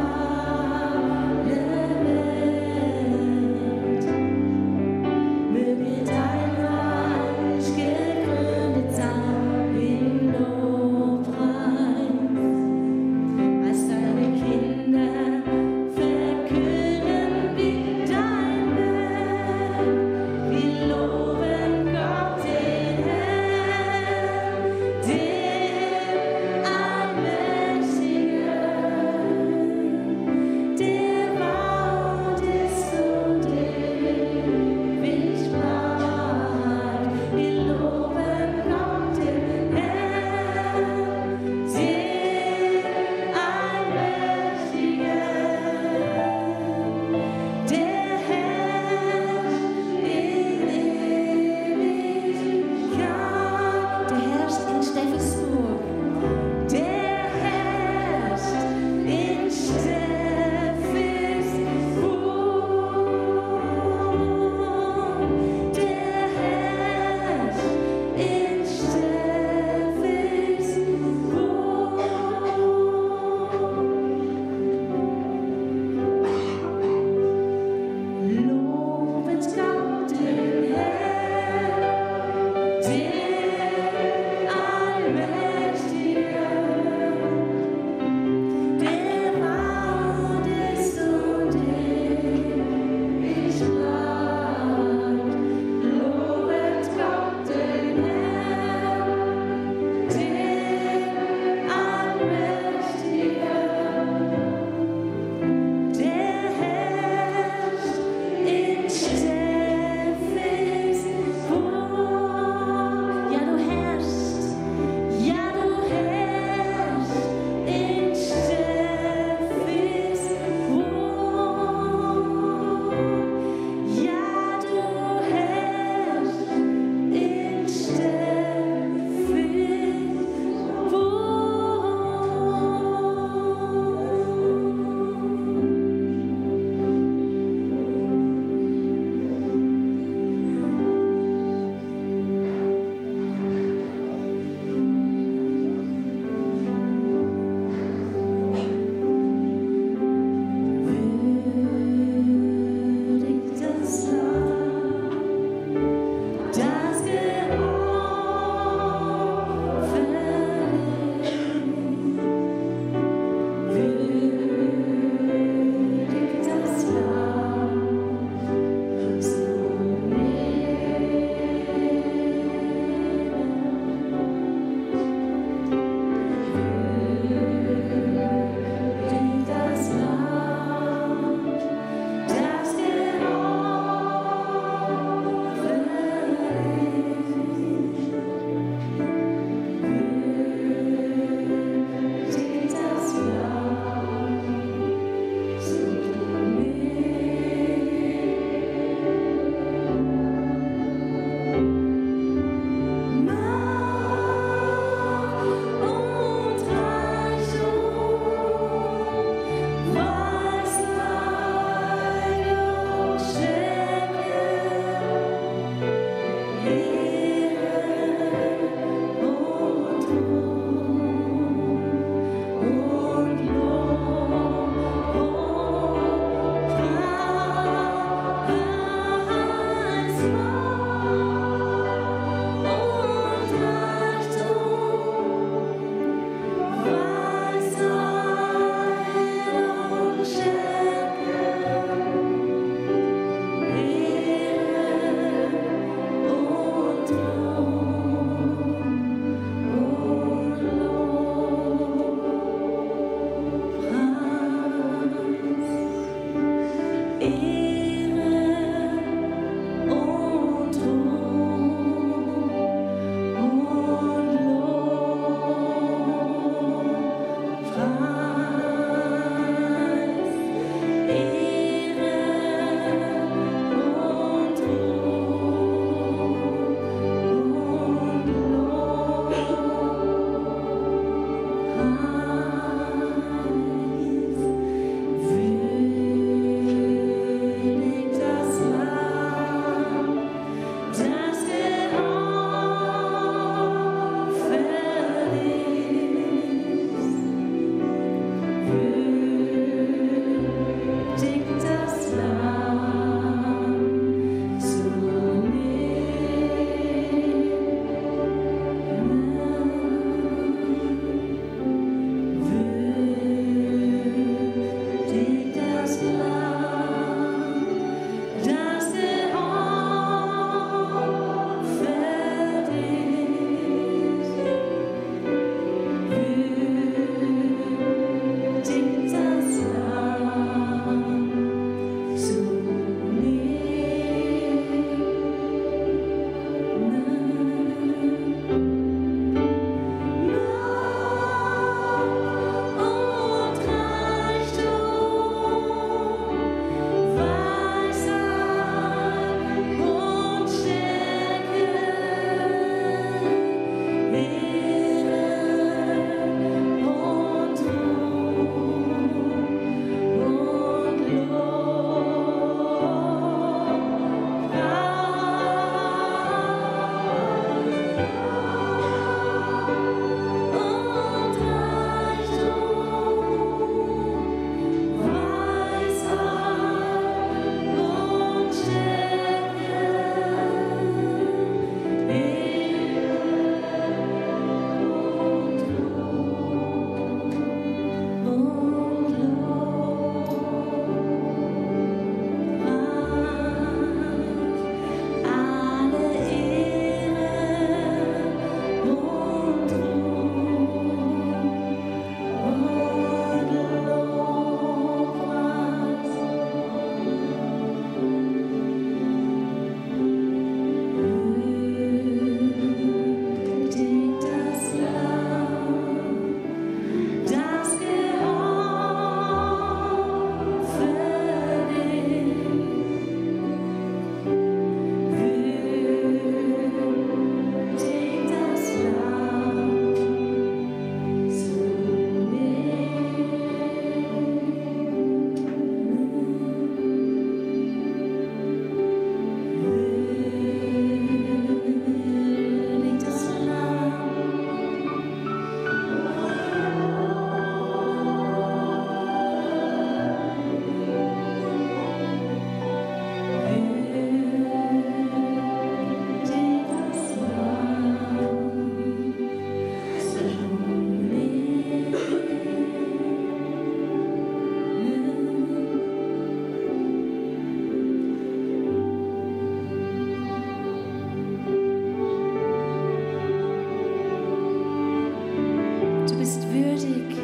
bist würdig.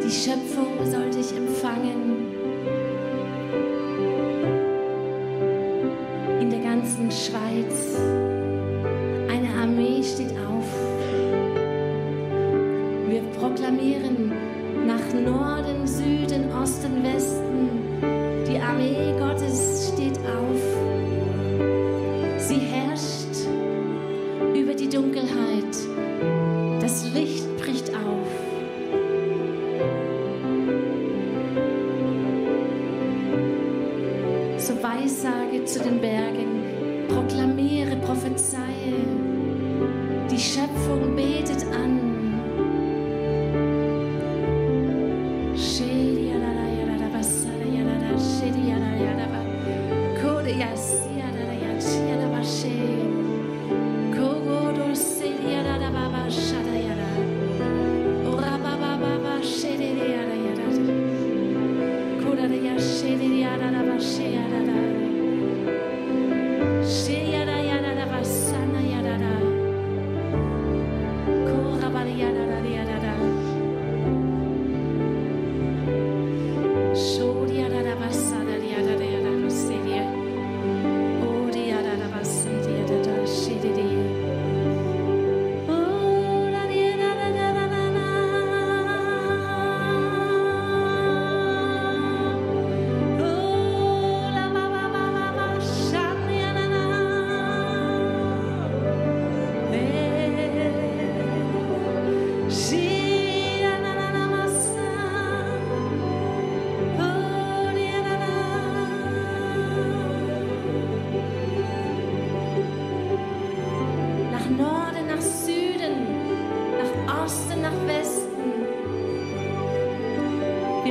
Die Schöpfung soll dich empfangen. In der ganzen Schweiz. Eine Armee steht auf. Wir proklamieren nach Norden, Süden, Osten, Westen. Die Armee Gottes steht auf. Sie herrscht über die Dunkelheit. Das Licht bricht auf. So weissage zu den Bergen, proklamiere, prophezeie. Die Schöpfung betet an.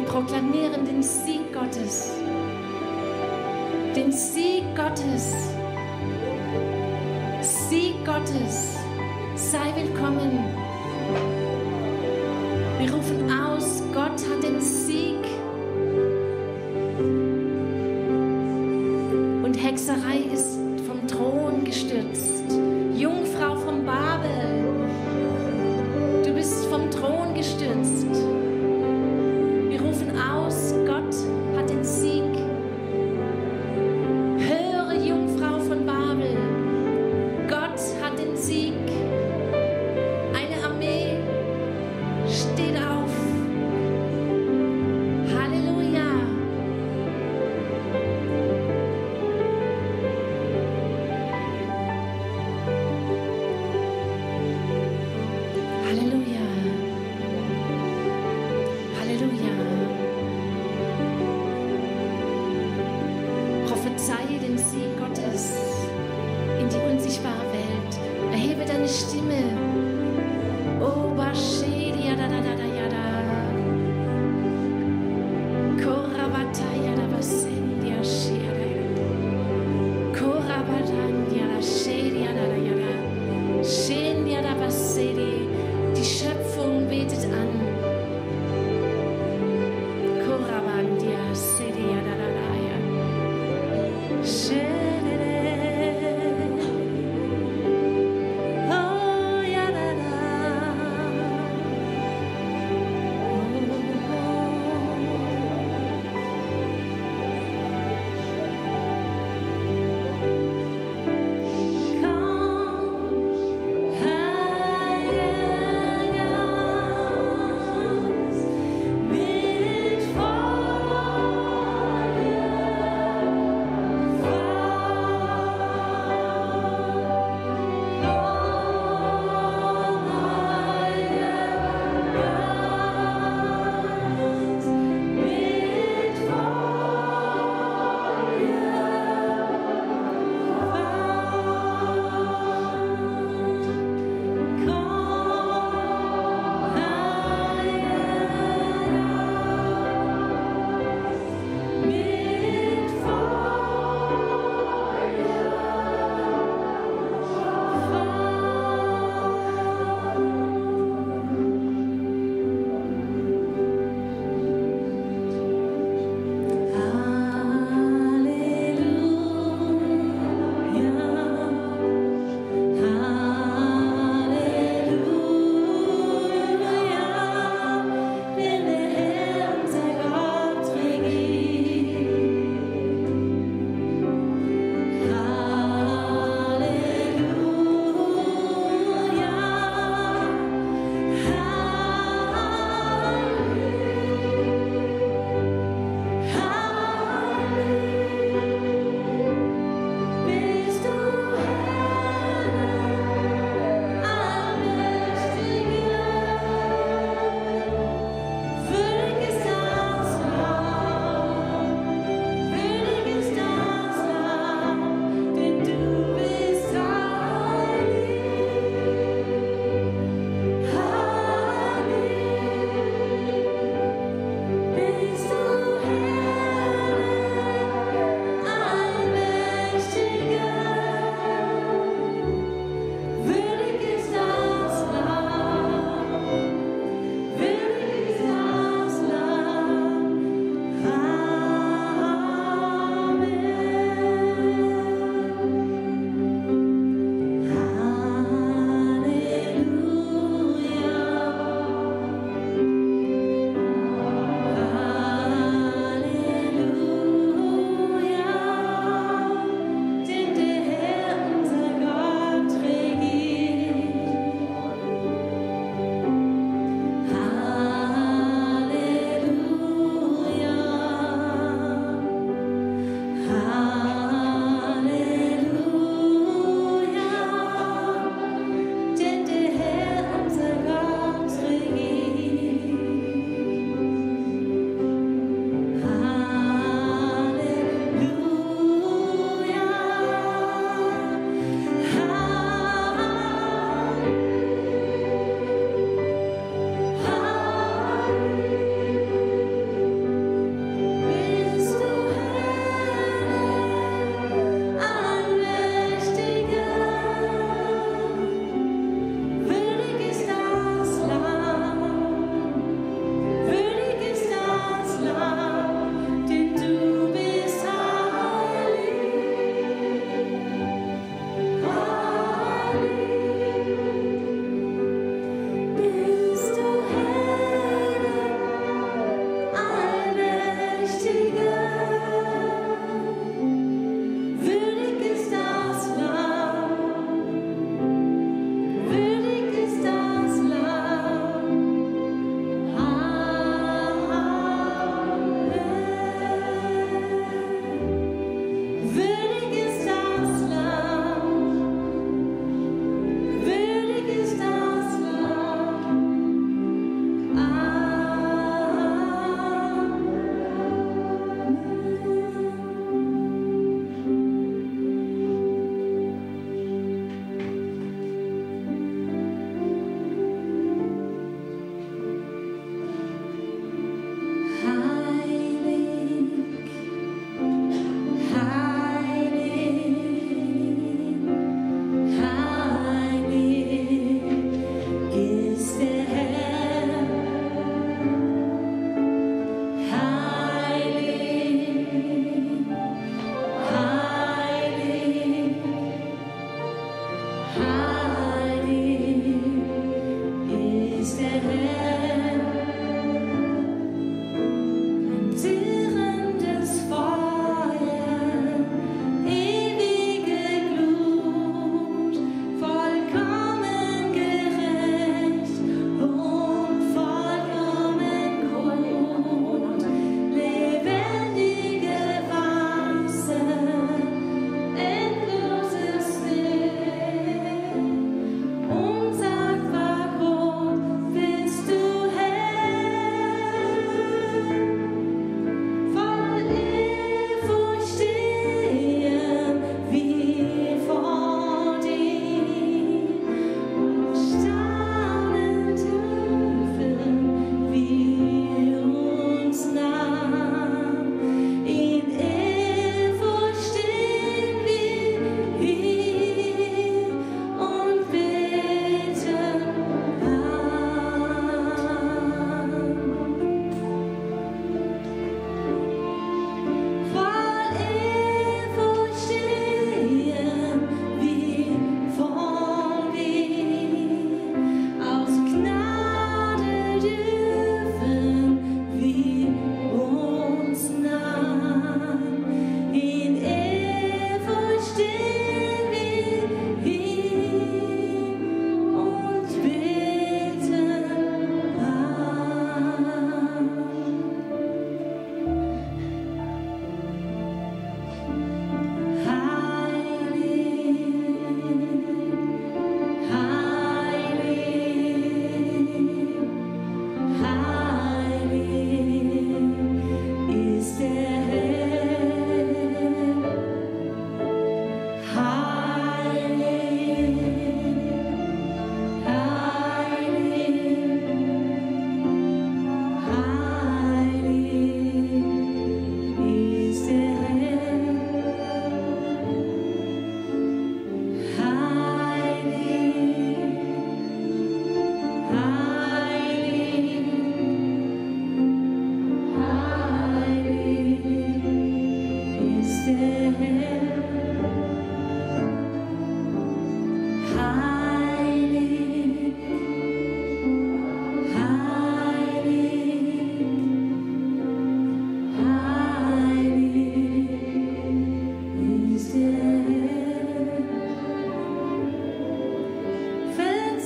Proklamieren den Sieg Gottes. Den Sieg Gottes. Sieg Gottes. Sei willkommen. Wir rufen aus, Gott hat den Sieg. Und Hexerei ist vom Thron gestürzt. Jungfrau von Babel, du bist vom Thron gestürzt. Aus, Gott hat den Sieg. Höre, Jungfrau von Babel, Gott hat den Sieg. Eine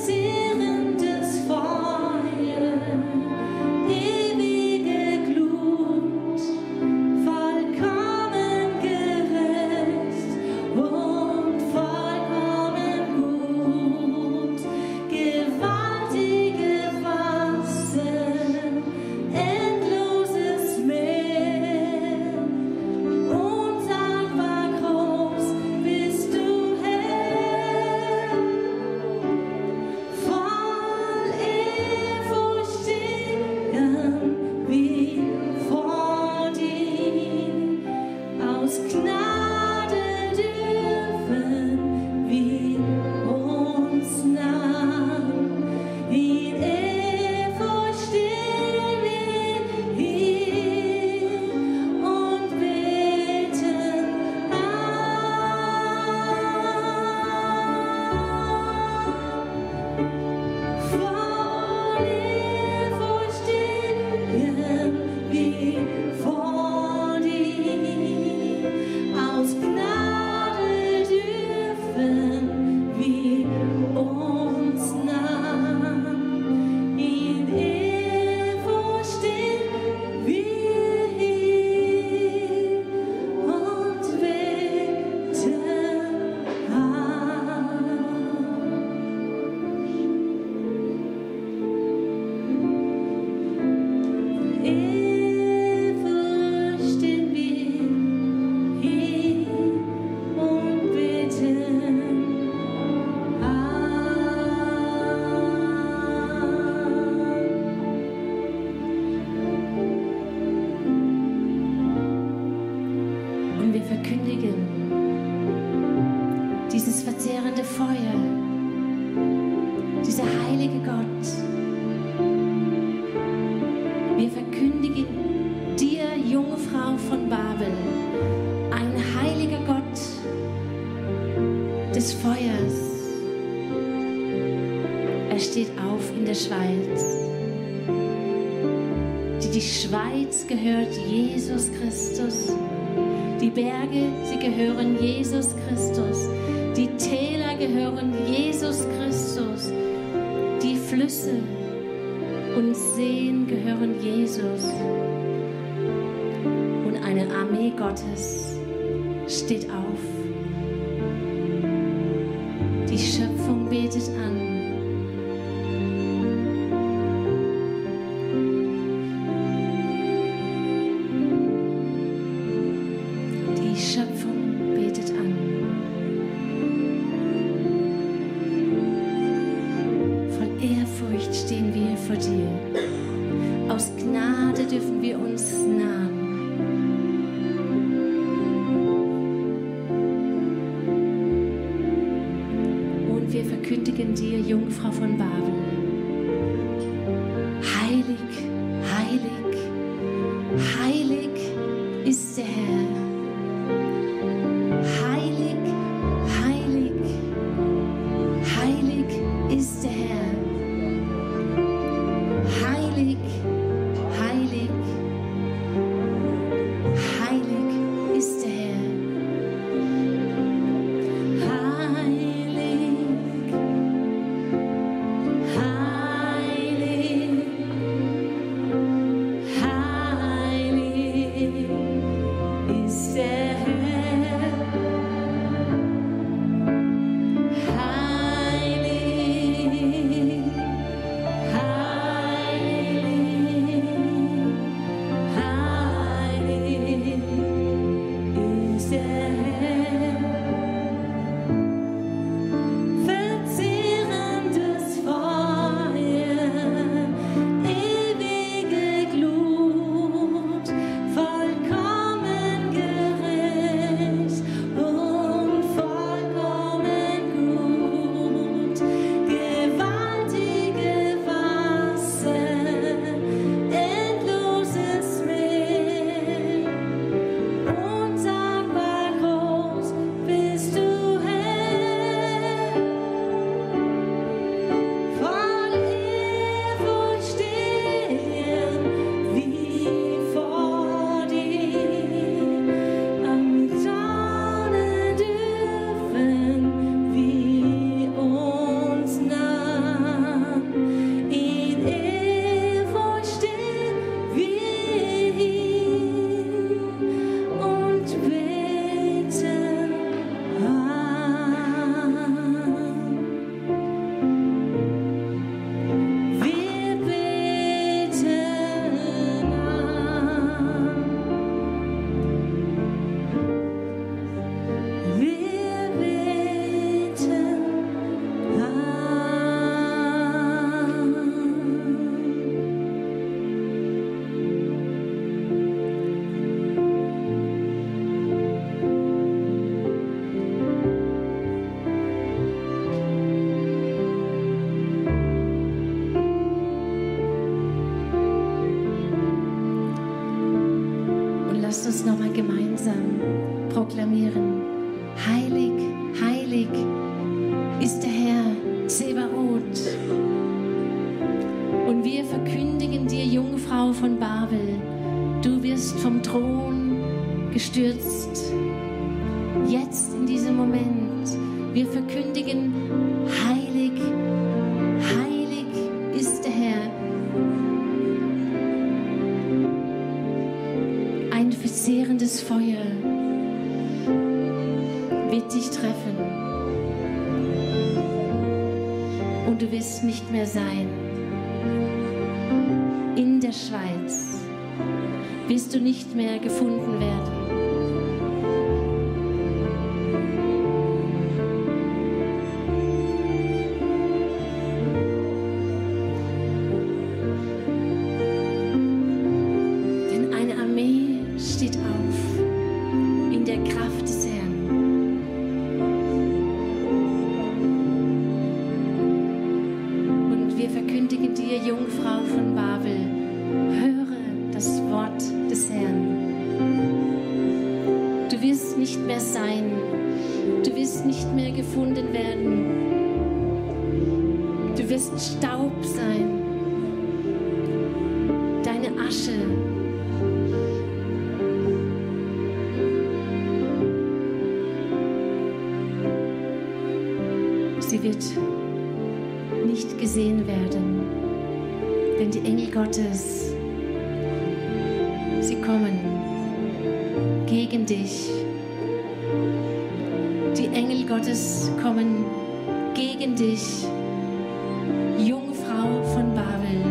Verzehrendes Feuer. der Schweiz. Die Schweiz gehört Jesus Christus. Die Berge, sie gehören Jesus Christus. Die Täler gehören Jesus Christus. Die Flüsse und Seen gehören Jesus. Und eine Armee Gottes steht auf. Die Schöpfung betet an. Die Schöpfung betet an. Voll Ehrfurcht stehen wir vor dir. Aus Gnade dürfen wir uns nahen. Und wir verkündigen dir, Jungfrau von Babel. Heilig, heilig, heilig ist der Herr. Heilig, heilig, heilig ist der Herr. Heilig, heilig, heilig ist der Herr. Heilig, heilig, heilig ist der Herr. Lasst uns nochmal gemeinsam proklamieren. Heilig, heilig ist der Herr Zebaoth. Und wir verkündigen dir, Jungfrau von Babel, du wirst vom Thron gestürzt. Jetzt in diesem Moment, wir verkündigen, heilig, heilig ist der Herr. Ein verzehrendes Feuer wird dich treffen und du wirst nicht mehr sein. In der Schweiz wirst du nicht mehr gefunden werden. Du wirst Staub sein, deine Asche. Sie wird nicht gesehen werden, denn die Engel Gottes, sie kommen gegen dich. Die Engel Gottes kommen gegen dich, Jungfrau von Babel.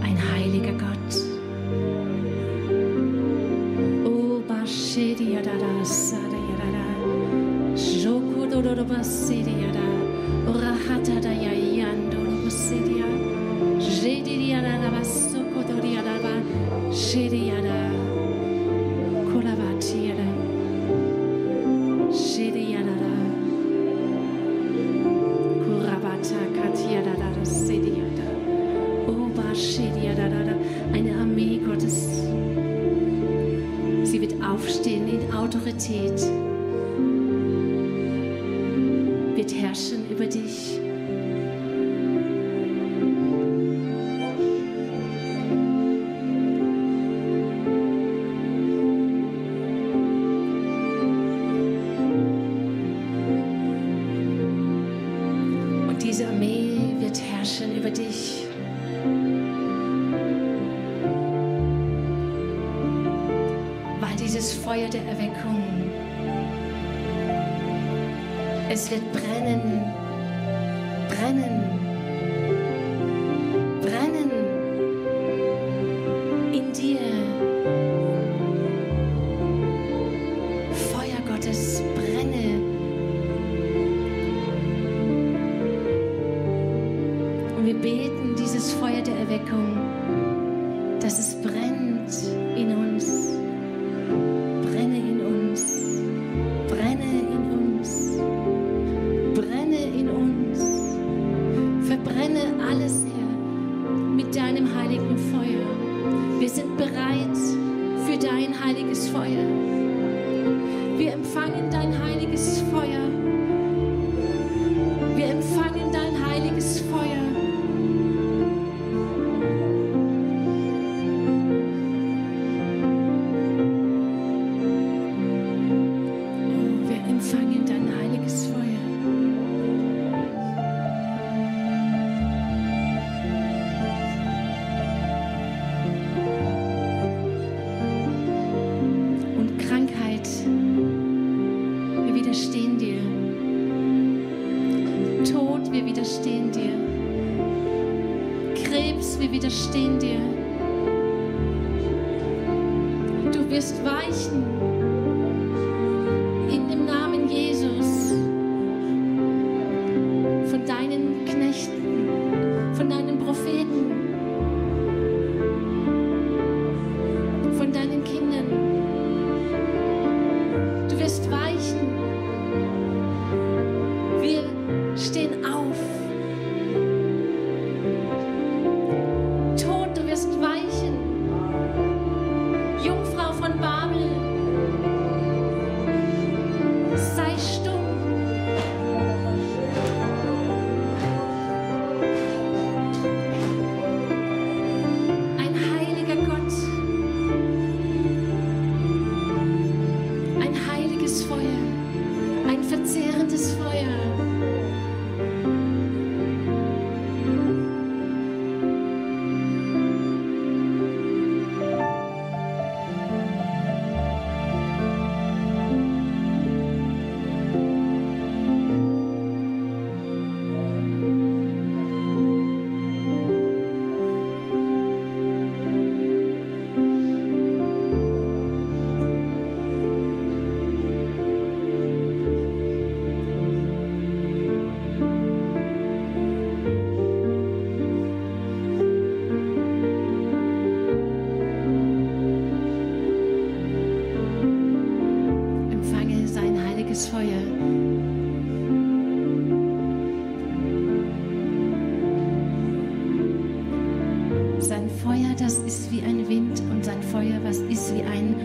Ein heiliger Gott. O Bashediadada Sadayadada Jokododobasediada Rahatada Yayandorobasedia Jedidiada Basokododiada Shediada Kolabatiada Shediada Kurabata Katiada Sediada Oba Shediada, eine Armee Gottes. Sie wird aufstehen in Autorität, wird herrschen über dich. Diese Armee wird herrschen über dich. Weil dieses Feuer der Erweckung, es wird brennen, brennen, brennen in dir. Feuer Gottes, brenne. Wir beten dieses Feuer der Erweckung, dass es brennt in uns, brenne in uns, brenne in uns, brenne in uns, verbrenne alles, Herr, mit deinem heiligen Feuer. Wir sind bereit für dein heiliges Feuer. Wir empfangen dein heiliges Feuer. Wir empfangen dein heiliges Feuer. Wir widerstehen dir. Du wirst weichen in dem Namen Jesus von deinen Knechten, von deinen Propheten, von deinen Kindern. Du wirst weichen. Wir stehen auf. Weichen, Jungfrau von Babel, sei stumm. Ein heiliger Gott, ein heiliges Feuer, ein verzehrendes Feuer. Das ist wie ein Wind und sein Feuer, was ist wie ein